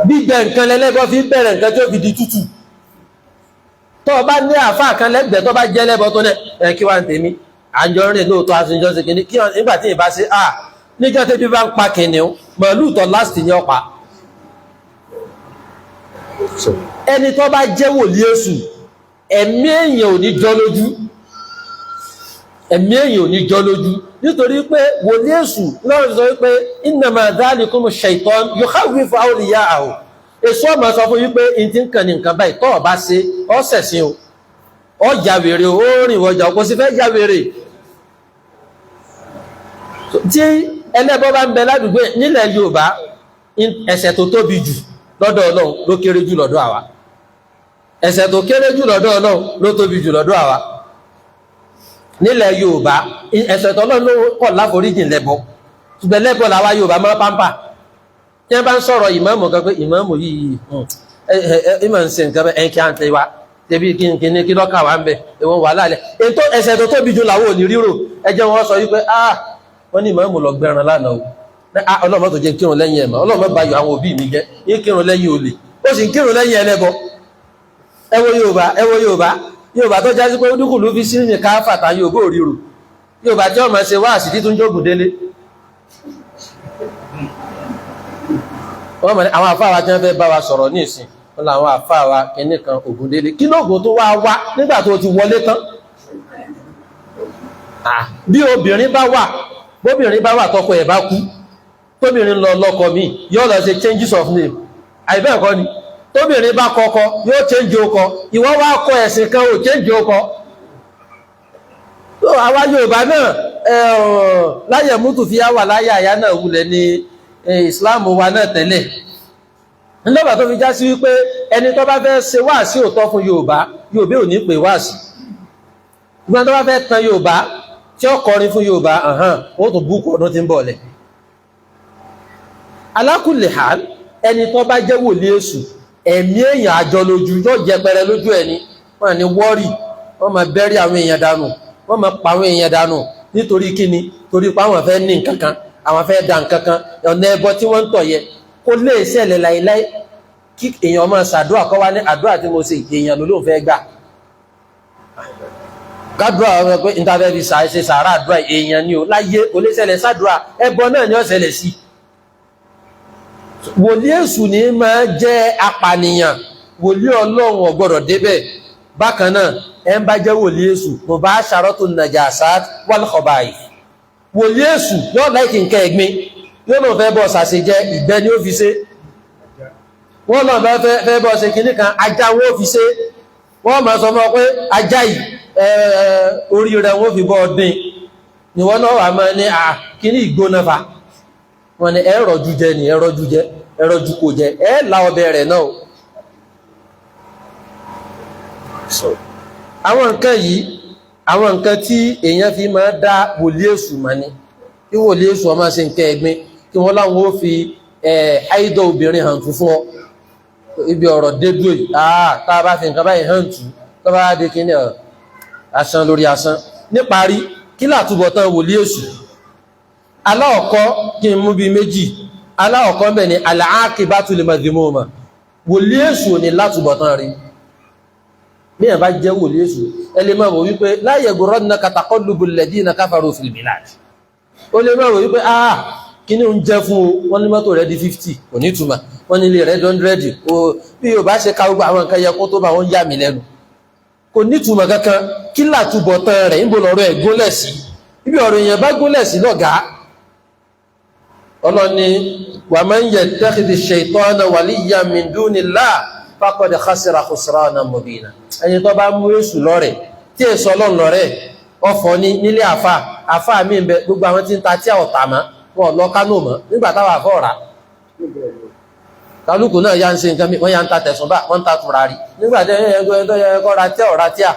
gbígbẹ nǹkan lẹ́lẹ́bọ fi bẹ̀rẹ̀ nǹkan tí ó fi di tútù tó bá ní àfáà kan lẹ́gbẹ̀ẹ́ tó bá jẹ́ lẹ́bọ tó ní kí wá ń tèmi àjọ rìn lóòótọ́ aṣíjọ́ sí kìíní kí nígbà tí ìbá sí níjọ́ tẹ́bí bá ń pa kìnìún mọ̀lú tọ́ láti ní ọpa ẹni tó bá jẹ́ wòlíì èṣù ẹ̀mí èèyàn ò ní jọ lójú ẹ̀mí èyàn ò ní jọ lójú nítorí pé wòlíì èṣù lọ́rọ̀ sọ wípé innama dhalikum shaytan yukhawwifu awliya'ahu èṣù ọmọ sọ fún wípé in ti ń kàn ní nǹkan báyìí tọ́ ọba ṣe ọ́sẹ̀sìn o ọjà wèrè ó rìn wọjà kò sí fẹ́ já wèrè tí ẹlẹ́bọ bá ń bẹ ládùúgbò nílẹ̀ Yorùbá ẹ̀ṣẹ̀ tó tóbi jù lọ́dọ̀ Ọlọ́run ló kéré jù lọ́dọ̀ àwa ẹ̀ṣẹ̀ tó kéré jù lọ́dọ̀ Ọlọ́run ló tóbi jù lọ́dọ̀ àwa nílẹ̀ Yorùbá ẹ̀ṣẹ̀ tọ́lọ́run ló kọ̀ láforíjìn lẹ́bọ ṣùgbọ́n lẹ́bọ làwa Yorùbá máa pàmpà tí wọ́n bá ń sọ̀rọ̀ ìmáàmù kan pé ìmáàmù yìí ìmọ̀ ń ṣe nǹkan bẹ́ẹ̀ ẹ̀kí à ń tẹ́ wa tẹ́bí kíni kí lọ́kà wá ń bẹ̀ ẹ̀wọ̀n wà láàlẹ̀ ètò ẹ̀ṣẹ̀ tó tóbi jù làwọn ò ní ríro ẹjẹ́ wọn sọ wípé wọ́n ní ìmáàmù lọ gbẹran lánàá o ọlọ́mọ tó jẹ́ kírun lẹ́yìn ẹ̀mọ́ ọlọ́mọ bá yọ àwọn òbí mi jẹ́ yí kírun lẹ́yìn olè ó sì ń kírun lẹ́yìn ẹlẹ́bọ ẹ wo Yorùbá tó jásí pé dúkù ló fi sí ní káfàtà Yorùbá òríro Yorùbá tí wọ́n máa ṣe wá àsìtí tó ń jógun délé wọ́n mọ̀ ní àwọn àfáà wa tí wọ́n fẹ́ bá wa sọ̀rọ̀ ní ìsìn wọ́n láwọn àfáà wa kìíní kan Ògúndélé kí lóògùn tó wá nígbà tó ti wọlé tán bí obìnrin bá wà tọkọ ẹ̀ bá kú tóbìnrin lọ lọ́kọ mi yóò lọ ṣe changes of name àìbẹ́ ẹ̀kọ́ ni tóbìnrin bá kọ́kọ́ yóò change ọkọ ìwọ wá kọ ẹ̀sìn kan ò change ọkọ àwa Yorùbá náà láyẹ̀ mútù fi wà láyé àyá náà wulẹ̀ ní Islam wa náà tẹ́lẹ̀ nígbà tó fi já sí wípé ẹni tó bá fẹ́ ṣe wáàsí òótọ́ fún Yorùbá ò ní pè wáàsí ìgbọ́n tó bá fẹ́ tan Yorùbá tí ó kọrin fún Yorùbá ó tún búkú ọdún tí ń bọ̀ lẹ̀ ala kulli hal ẹni tó bá jẹ́ wòlíì èṣù ẹ̀mí èèyàn àjọ lójú yóò jẹ pẹrẹ lójú ẹni wọ́n ní wọ́rì wọ́n máa bẹ́rí àwọn èèyàn dànù wọ́n máa pa àwọn èèyàn dànù nítorí kíni torí pé àwọn fẹ́ ní nǹkan kan àwọn fẹ́ da nǹkan kan ọ̀nà ẹbọ tí wọ́n ń tọ̀ yẹ kó lè ṣẹlẹ̀ láìláì kí èèyàn máa ṣàdúrà kọ́ wá ní àdúrà tí mo ṣe èèyàn ló lóun fẹ́ gbà kádùrà ọ̀rọ̀ pé ìtafẹ́ fi ṣe sàárà àdúrà èèyàn ni ó láyé kò lè ṣẹlẹ̀ sàdúrà ẹbọ náà ni ó ṣẹlẹ̀ sí wòlíì èṣù ní máa jẹ́ apànìyàn wòlíì Ọlọ́run ò gbọdọ̀ débẹ̀ bákan náà ẹ ń bá jẹ́ wòlíì èṣù mubasharatun najasat wal khaba'ith wòlíì èṣù yóò láìkì nǹkan ẹ̀gbin yóò náà fẹ́ bọ́ ṣàṣe jẹ́ ìgbẹ́ ni ó fi ṣe wọ́n náà fẹ́ bọ́ ṣe kìíní kan ajá wọn ó fi ṣe wọ́n máa sọ mọ́ pé ajá yìí orí rẹ̀ wọ́n fi bọ́ ọdún ni wọ́n náà wà máa ní kìíní ìgbóná fa wọ́n ní ẹ̀rọ̀jú jẹ ni ẹ̀rọ̀jú kò jẹ la ọbẹ̀ rẹ̀ náà àwọn nǹkan yìí àwọn nǹkan tí èèyàn fi máa dá wòlíì èṣù mà ní kí wòlíì èṣù ọmọ ṣe nǹkan ẹ̀gbin kí wọ́n láwọn ó fi àìdọ̀ obìnrin hàn tún fún ọ ibi ọ̀rọ̀ dédú yìí tá a bá fi nǹkan báyìí hàn tún tó bá dé kí ní asán lórí asán níparí kí látúbọ̀tán wòlíì èṣù aláọ̀kọ́ kí n mú bí méjì aláọ̀kọ́ ń bẹ̀ ni al-aqibatu lil-madhmuma wòlíì èṣù ní látúbọ̀tán rí bí ẹ̀ bá jẹ́ wòlíì èṣù ẹlẹ́ máa wò wípé la yaghurrannaka taqallubu alladhina kafaru fil bilad ó lè máa wò wípé kí ní ń jẹ́ fún o wọ́n ní mọ́tò rẹ̀ di 50 kò ní túmọ̀ wọ́n ní ilé rẹ̀ 100 bí yóò bá ṣe ká gbogbo àwọn nǹkan yẹ kó tó bá wọ́n yà mí lẹ́nu kò ní túmọ̀ kankan kí látúbọ̀tán rẹ̀ ń bò lọ́rọ̀ ẹ̀ gúnlẹ̀ sí ibi ọ̀rọ̀ èèyàn bá gúnlẹ̀ sí lọ́gàá ọlọ́ni wa man yattakhidhi ash-shaytana waliyyan min dunillah faqad khasira khusranan mubina ẹni tó bá mú èṣù lọ́rẹ̀ tí èṣù ọlọ́run lọ́rẹ̀ ọ̀fọ̀ ní nílé àfà mi ń bẹ gbogbo àwọn tí ń ta tí a ọ̀tà mọ́ wọn lọ kánò mọ́ nígbà táwọn àfọ́ ọ̀rá kálukú náà yá ń ṣe nǹkan wọ́n yá ń ta tẹ̀sùn bá wọ́n ń ta tùràrí nígbà tí ẹgbẹ́ kọ́ ra tí ọ̀rá tí a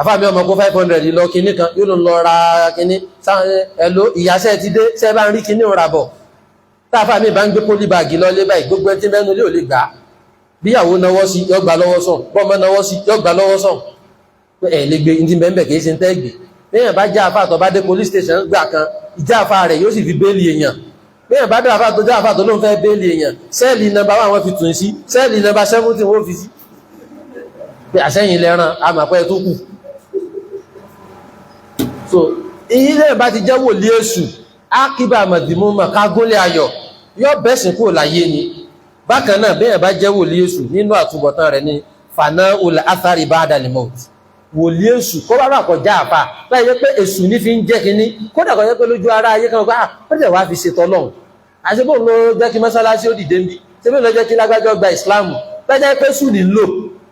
àfà mi ọmọ kó 500 lọ kíní kan yóò lọ ra kíní ẹ̀lò ìyàṣẹ́ ti dé ṣẹ́ bá ń rí kíní ra bọ̀ táàfà mi bá ń gbé pólíbàgì lọ lé báyìí gbogbo ẹtí mẹ́nu lé ò lè gbà bíyàwó náwọ́ sí yọ́ gbà lọ́wọ́ sàn bọ́mọ náwọ́ sí yọ́ gbà lọ́wọ́ sàn ẹ̀ lè gbé ní bẹ́ẹ̀ kìí ṣe ń tẹ́gbẹ̀ bẹ́ẹ̀ bá já àfà tó bá dé police station gbà kan ìjà àfà rẹ̀ yóò sì fi béèlì èèyàn bẹ́ẹ̀ bá dé àfà tó já àfà tó ló ń fẹ́ béèlì èèyàn sẹ́ẹ̀lì nọ́mbà 1 wọ́n fi tún sí sẹ́ẹ̀lì nọ́mbà 17 wọ́n fi sí pé àṣẹ́yìn lẹ́ran àmàpẹ́ tó kù so ilé bá ti jẹ́ wòlíì èṣù ákíbà mọ̀dìmọ́mọ̀ kágúnlé ayọ̀ yóò bẹ́sìn kúrò láyé ni bákan náà bẹ́ẹ̀ bá jẹ́ wòlíì èṣù nínú àtúbọ̀tán rẹ̀ ní fana'ul athari ba'da al-maut wòlíì èṣù kó bá bá kọjá àfà láì jẹ́ pé èṣù ní fi ń jẹ́ kínní kódà kọjá pé lójú ara ayé kan ó dẹ̀ wá fi ṣe tọ́lọ́hun àṣebó ló jẹ́ kí mọ́sálásí ó dìde ń bí ṣebí ló jẹ́ kí lágbájọ́ gba ìsìláàmù lọ́jọ́ pé èṣù ní lò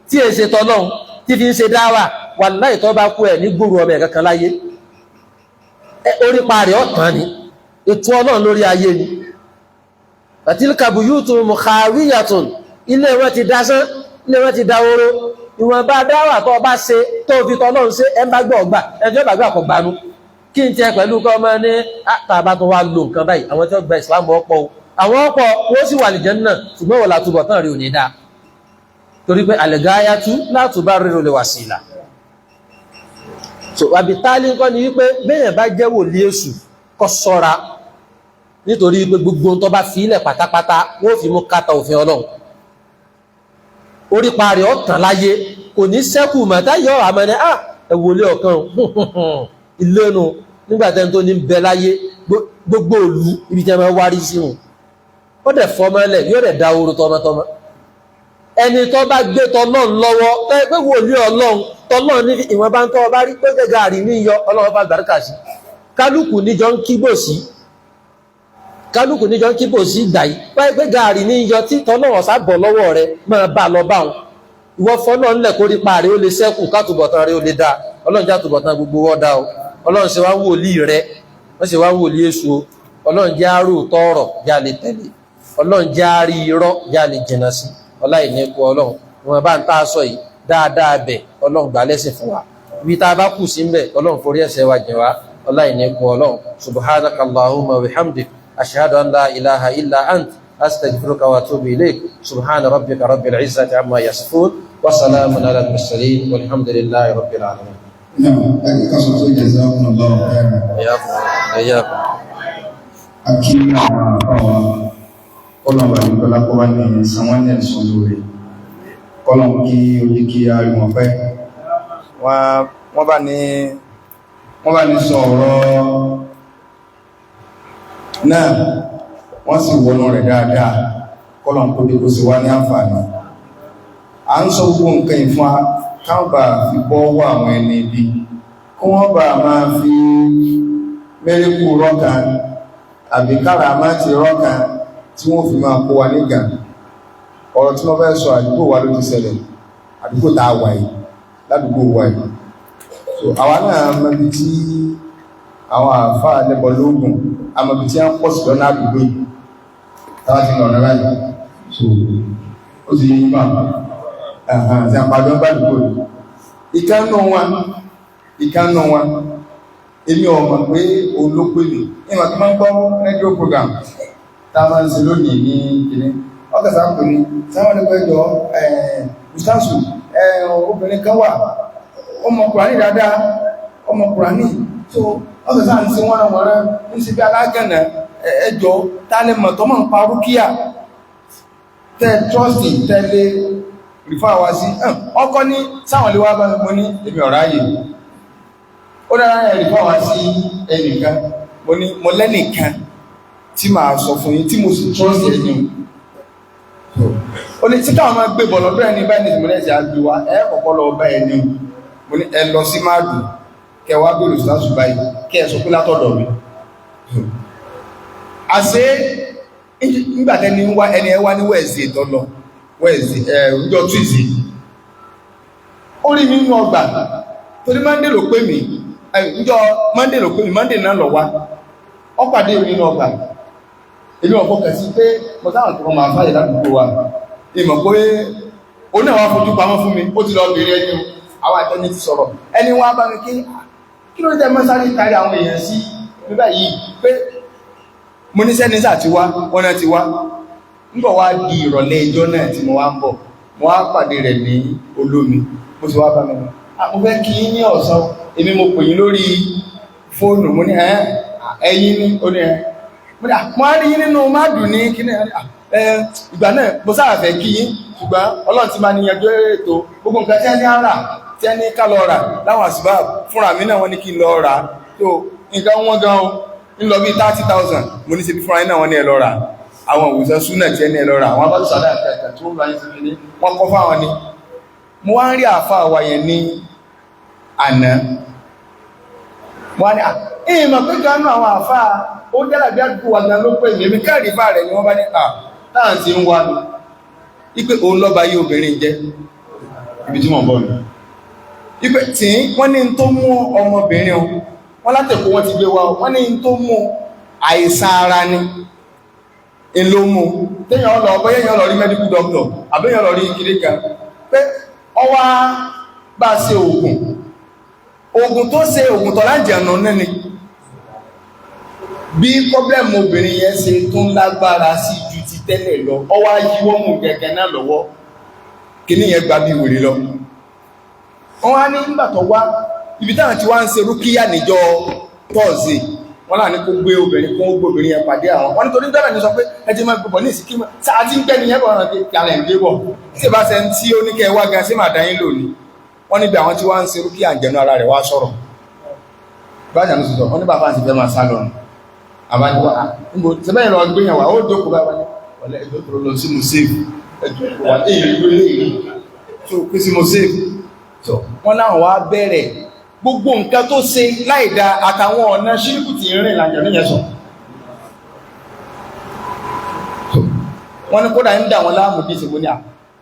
tí è ṣe tọ́lọ́hun tí fi ń ṣe dáwà wàláhì tó bá kú ẹ̀ ní gbòòrò ọmọ ẹ̀ kankan láyé orí parí ọ̀tán ni ètò ọlọ́run lórí ayé ni fatilka buyutun mukhawiyatun ilé wọn ti dásán ilé wọn ti dáwóró ìwọ̀n bá dáwà tó bá ṣe tó fi tọ́lọ́run ṣe ẹ bá gbọ́ ọgbà ẹjọ́ bá gbà kọ̀ gbanú kí n tiẹ̀ pẹ̀lú kọ́ ọmọ ní àtàbà tó wá lo nǹkan báyìí àwọn tí wọ́n gba ìsìlámù ọ̀pọ̀ o àwọn ọ̀pọ̀ wọ́n sì wà lìjẹ́ náà ṣùgbọ́n wọ́n látúbọ̀ tán rí òní dáa torí pé al-ghayatu la tubarriru al-wasila so àbítálí nǹkan ni wípé bẹ́yàn bá jẹ́ wòlíì èṣù kó ṣọ́ra nítorí pé gbogbo tó bá fi ilẹ̀ pátápátá wọ́n fi mú kátà òfin ọlọ́run orí parí ọ̀tàn láyé kò ní sẹ́kù mọ̀tá yọ àmọ́ ní ẹ̀wòlé ọ̀kan ìlénu nígbàtẹ́ tó ní bẹ láyé gbogbo òlú ibi tí a máa wárí sí wọn ó dẹ̀ fọmọ́lẹ̀ yóò dẹ̀ dá oró tọmọtọmọ ẹni tó bá gbé tọlọ́run lọ́wọ́ pé wòlíì ọlọ́run tọlọ́run ní ìwọ̀n bá ń tọ́ bá rí pé gààrí ní yọ ọlọ́run bá gbàríkà sí kálukú níjọ ń kíbò sí ìgbà yìí pé gààrí ní yọ tí tọlọ́run sábọ̀ lọ́wọ́ rẹ máa bá lọ bá wọn ìwọ fọlọ́ ńlẹ̀ kó rí pa rẹ ó lè sẹ́kù kátùbọ̀tán rẹ ó lè dá ọlọ́run já tùbọ̀tán gbogbo wọ́n dá o ọlọ́run ṣe wá wòlíì rẹ wọ́n ṣe wá wòlíì èṣù o ọlọ́run já rò tọ́rọ̀ já lè tẹ̀lé ọlọ́run já rí irọ́ já lè jìnà sí ọláìní ẹkọ ọlọ́run wọn bá ń tá a sọ yìí dáadáa bẹ̀ ọlọ́run gbà lẹ́sìn fún wa ibi tá a bá kù sí mbẹ̀ ọlọ́run forí ẹ̀ṣẹ̀ wa jìn wá ọláìní ẹkọ ọlọ́run subhanaka allahumma wa bihamdik ashhadu an la ilaha illa ant astaghfiruka wa atubu ilayk subhana rabbika rabbil izzati amma yasifun wa salamun ala al-mursalin walhamdulillahi rabbil alamin. ẹni ká sọ pé jazakumullahu khairan. ẹ̀yàkùn. akíní àwọn àbáwá kọlọ̀n bá nígbọ́lá kọ́ bá ní ìsànwọ́n ní ẹ̀sùn lórí kọlọ̀n kí ojú kí a rí wọn pẹ́ wọ́n bá ní sọ ọ̀rọ̀ náà wọ́n sì wọnú rẹ̀ dáadáa kọlọ̀n kó dé kó sì wá ní àǹfààní à ń sọ gbogbo nǹkan ìfún káàbà fi bọ́ wọ àwọn ẹni ibi kí wọ́n bá máa fi mẹ́ríkù rọ́kan àbí kára máa ti rọ́kan tí wọ́n fi máa kó wa nígbà ọ̀rọ̀ tí wọ́n fẹ́ sọ àdúgbò wa ló ti ṣẹlẹ̀ àdúgbò tá a wà yìí ládùúgbò wa yìí so àwa náà mọbi tí àwọn àfáà lẹ́bọ̀ lóògùn àmọbi tí wọ́n pọ̀ sí lọ́nà àdúgbò yìí táwa ti lọ ọ̀nà láyé so ó ti yí mà àti àpàdé ọgbà àdúgbò yìí ìkànnù wa èmi ọmọ pé olóògbé mi ìmọ̀ tó máa ń gbọ́ rédíò program táwọn ń ṣe lónìí ní kìíní ọkàtà ń pè ní sáwọn ẹgbẹ́jọ ìsáṣù obìnrin kan wà ọmọkùnrin dáadáa ọmọkùnrin ní so ọ̀sẹ̀ sáà ń sí wọ́n ń sí bí alágànnà ẹjọ́ tálẹ́mọ̀ tọ́mọ̀ ń pa rúkíà tẹ́ trọ́sì tẹ́lé rífà wá sí ọkọ́ ní sáwọn lè wá bá gbogbo ní èmi ọ̀rá yìí ó dára ẹ̀ rífà wá sí ẹnìkan mo lẹ́nìkan tí máa sọ fún yín tí mo sì trọ́sì ẹni ó ní tí káwọn máa gbé bọ̀ lọ́dọ̀ ẹni báyìí ní ìmọ̀lẹ́sì àgbéwá ẹ kọ́kọ́ lọ bá ẹni mo ní ẹ lọ sí máàdù kẹwàá gbèrò síláṣù báyìí kẹ ẹ sọ pé látọ̀dọ̀ mi àṣé nígbàtẹ́ni wá ẹni ẹwà ní wẹ́ẹ̀sì ìtọ́lọ wẹ́ẹ̀sì ẹ̀rùjọ túìsì ó rí mi nínú ọgbà torí Monday ló pè mí ìjọ Monday ló pè mí Monday náà lọ wá ó pàdé mi nínú ọgbà èmi ọ̀pọ̀ kẹsí pé mo táwọn tó máa fáyẹ̀ ládùúgbò wa ìmọ̀ pé ó náà wá fojú pamọ́ fún mi ó ti lọ bèèrè ẹni àwọn àtẹni ti sọ̀rọ̀ ẹni wá bá mi kí ló jẹ́ mọ́sáré kárí àwọn èèyàn sí nígbà yìí pé mo ní sẹ́nísà ti wá wọ́n náà ti wá nígbà wá di ìrọ̀lẹ́ ìjọ náà tí mo wá ń bọ̀ mo wá pàdé rẹ̀ ní olómi mo ti wá bá mi mo fẹ́ kí ní ọ̀sán èmi mo pè yín lórí fóònù mo ní ẹ̀yin ní ó ní mo á rí yín nínú mádùn ní kíní ìgbà náà mo sáà fẹ́ kí yín ṣùgbọ́n Ọlọ́run ti máa níyanjú ètò gbogbo nǹkan tí ẹni á rà tí ẹni ká lọ rà láwọn àṣìbá fúnra mi náà wọ́n ní kí n lọ rà tó nǹkan wọ́n gan ń lọ bí 30,000 mo ní ṣe bí fúnra iná wọn ní ẹ lọ rà àwọn òwúsàn súnà tí ẹni ẹ lọ rà àwọn abájúsàdá àkẹ́kẹ́ tí ó lọ ayé sí ní wọ́n kọ́ fáwọn ní mo wá ń rí àfáà wa yẹn ní àná wọ́n ní ìmọ̀ pé gánú àwọn àfáà ó jẹ́lá bí àdúgbò wa gan ló pè mí èmi káàrí fáà rẹ̀ ni wọ́n bá ní táà ti ń wá mi ipé òun lọ́ba yí obìnrin jẹ́ ibi tí wọ́n bọ̀ ní ipé tí wọ́n ní tó mú ọmọbìnrin o wọ́n látẹ̀kọ́ wọ́n ti gbé wa wọ́n ní tó mú àìsàn ara ní èlò mú téèyàn lọ bóyá lọ rí medical doctor àbẹ́yàn lọ rí kìríkà pé ọwá bá ṣe oògùn tó ṣe oògùn tọ́lá jẹ̀nà nẹ́ni bí pọ́blẹ́mù obìnrin yẹn ṣe tún lágbára sí ju ti tẹ́lẹ̀ lọ ọwá yíwọ́ mú gẹ̀gẹ̀ náà lọ́wọ́ kìíní yẹn gba bí wèrè lọ wọ́n wá ní nígbà tó wá ibi táwọn tí wá ń ṣe rúkíyà níjọ́ tọ́ọ̀sì wọ́n láà ní kó gbé obìnrin kó gbé obìnrin yẹn pàdé àwọn wọ́n nítorí dọ́là ní sọ pé ẹjẹ́ máa gbogbo ní ìsìnkí sáà tí ń gbẹ́ nìyẹn bọ̀ rán kálẹ̀ ń gbé bọ̀ tí ìbá ṣe ń tí ó ní kẹ́ wá gan sí màá dáyín lónìí wọ́n níbi àwọn tí wá ń ṣe rúkíyà àjẹnú ara rẹ̀ wá sọ̀rọ̀ bájà ló sọ wọ́n ní bàbá àti fẹ́ máa sá lọ àbájúwá níbo sẹ́bẹ̀yìn lọ gbé yẹn wá ó jókòó bá wáyé wọlé ẹjọ́ tó lọ sí mo save ẹjọ́ wà èyí ló lé èyí tó pé sí mo save tó wọ́n láwọn wá bẹ̀rẹ̀ gbogbo nǹkan tó ṣe láìda àtàwọn ọ̀nà ṣíríkù tí ń rìn làjọ níyẹn sọ wọ́n ní kódà ń dà wọn láàmù bí ìṣègbè ní à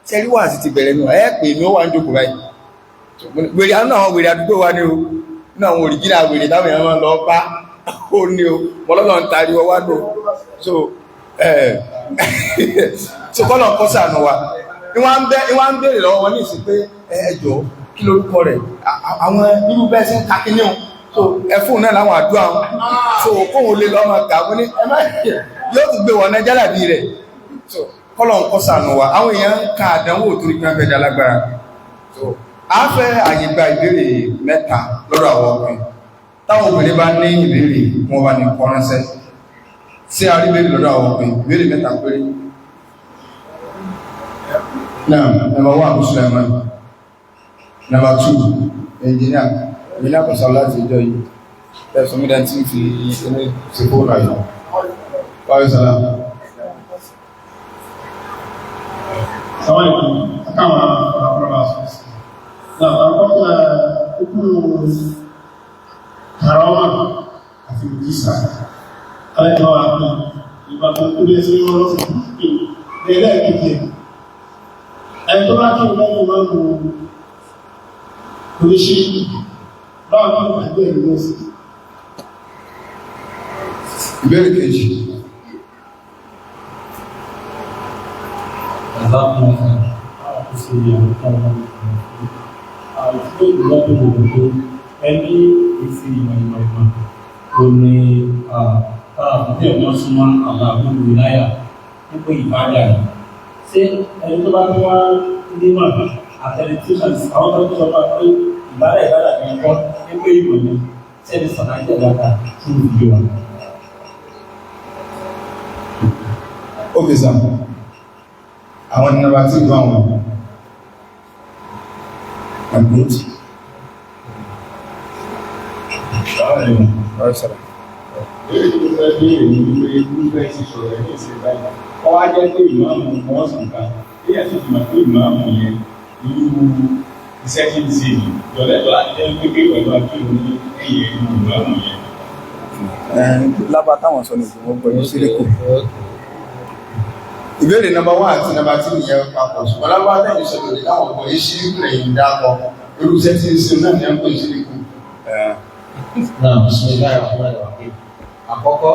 sẹ́rí wà sí ti bẹ̀rẹ̀ nù ẹ́ pè mí ó wà ń jókòó báyìí wèrè àwọn àwọn wèrè àdúgbò wa ní o ní àwọn òrìjìnà wèrè táwọn èèyàn máa lọ bá ó ní o mọ́lọ́lọ́ ń tari ọwá lò so kọ́lọ̀ kọ́ sànù wa ìwọ́n ń bèèrè lọ́wọ́ wọn ní ìsìn pé ẹjọ́ kí lórúkọ rẹ̀ àwọn irú bẹ́ẹ̀ sí ń kakí ní o so ẹfún náà láwọn àdúrà wọn so kóhun lè lọ́mọ kà wọ́n ní ẹmẹ́ yóò tún gbé wọn náà jálàbí rẹ̀ so kọ́lọ̀ kọ́ sànù wa àwọn èèyàn ń ka àdánwò torí pé wọ́n fẹ́ dá lágbára so a fẹ́ àyè gba ìbéèrè mẹ́ta lọ́dọ̀ àwọn ọkùnrin táwọn obìnrin bá ní ìbéèrè wọn bá ní kọ́ránṣẹ́ sí àríbèrè lọ́dọ̀ àwọn ọkùnrin ìbéèrè mẹ́ta péré náà number 1 Sulaiman number 2 engineer ìbílẹ̀ àkọsọ láti ìjọ yìí ẹ̀sùn mídá tí ń fi ilé ṣe fóònù àyà wáyé sọ́lá Assalamu alaikum. Kama Professor. Na kwa huku karama àti mujisa. Ale to wa iba to kule se mo lo fi. Ele kike. En to la ki mo mo ko polishi. Ba ko agbe ni si. ìbéèrè kejì ẹni ìfi ìmọ̀ tó ní àtàràfẹ́ ọmọ súnmọ́ àwọn àbúrò ìláyà nípa ìbádà ṣé ẹni tó bá tó wá nímọ̀ àtẹ̀lẹ̀ tí ó ṣàtìsí àwọn tó sọ pé ìbádà ní ọkọ̀ ẹgbẹ́ ìmọ̀ ni sẹ́ni sàlàyé dáadáa fún ìdílé wa. Ó fi sàn àwọn nàbà tí ìlú àwọn àgbòtì. Èyí tó fẹ́ béèrè ní wípé wípé ti sọ̀rọ̀ ẹ̀ ní ìṣẹ̀lẹ̀ báyìí. Wọ́n wá jẹ́ pé ìmáàmù wọ́n sàn ká. Bí ẹ̀ sì ti mọ̀ pé ìmáàmù yẹn irú iṣẹ́ tí ń ṣe yìí. Ìjọlẹ́tọ̀ láti jẹ́ pé pẹ̀lú akéwì ní ẹ̀yẹ inú ìmáàmù yẹn. Lábá táwọn sọ ní ìgbìmọ̀ pẹ̀lú síríkù. Ìbéèrè nàbà 1 àti nàbà 2 nìyẹn papọ̀. Ṣùgbọ́n lábá tẹ̀yìn sọ̀rọ̀ ní káwọn ọ̀pọ̀ yìí ṣí lẹ́yìn dákọ̀. Irú iṣẹ́ tí ń ṣe náà ní à ń pè síríkù. Náà, bismillahir rahmanir rahim. Àkọ́kọ́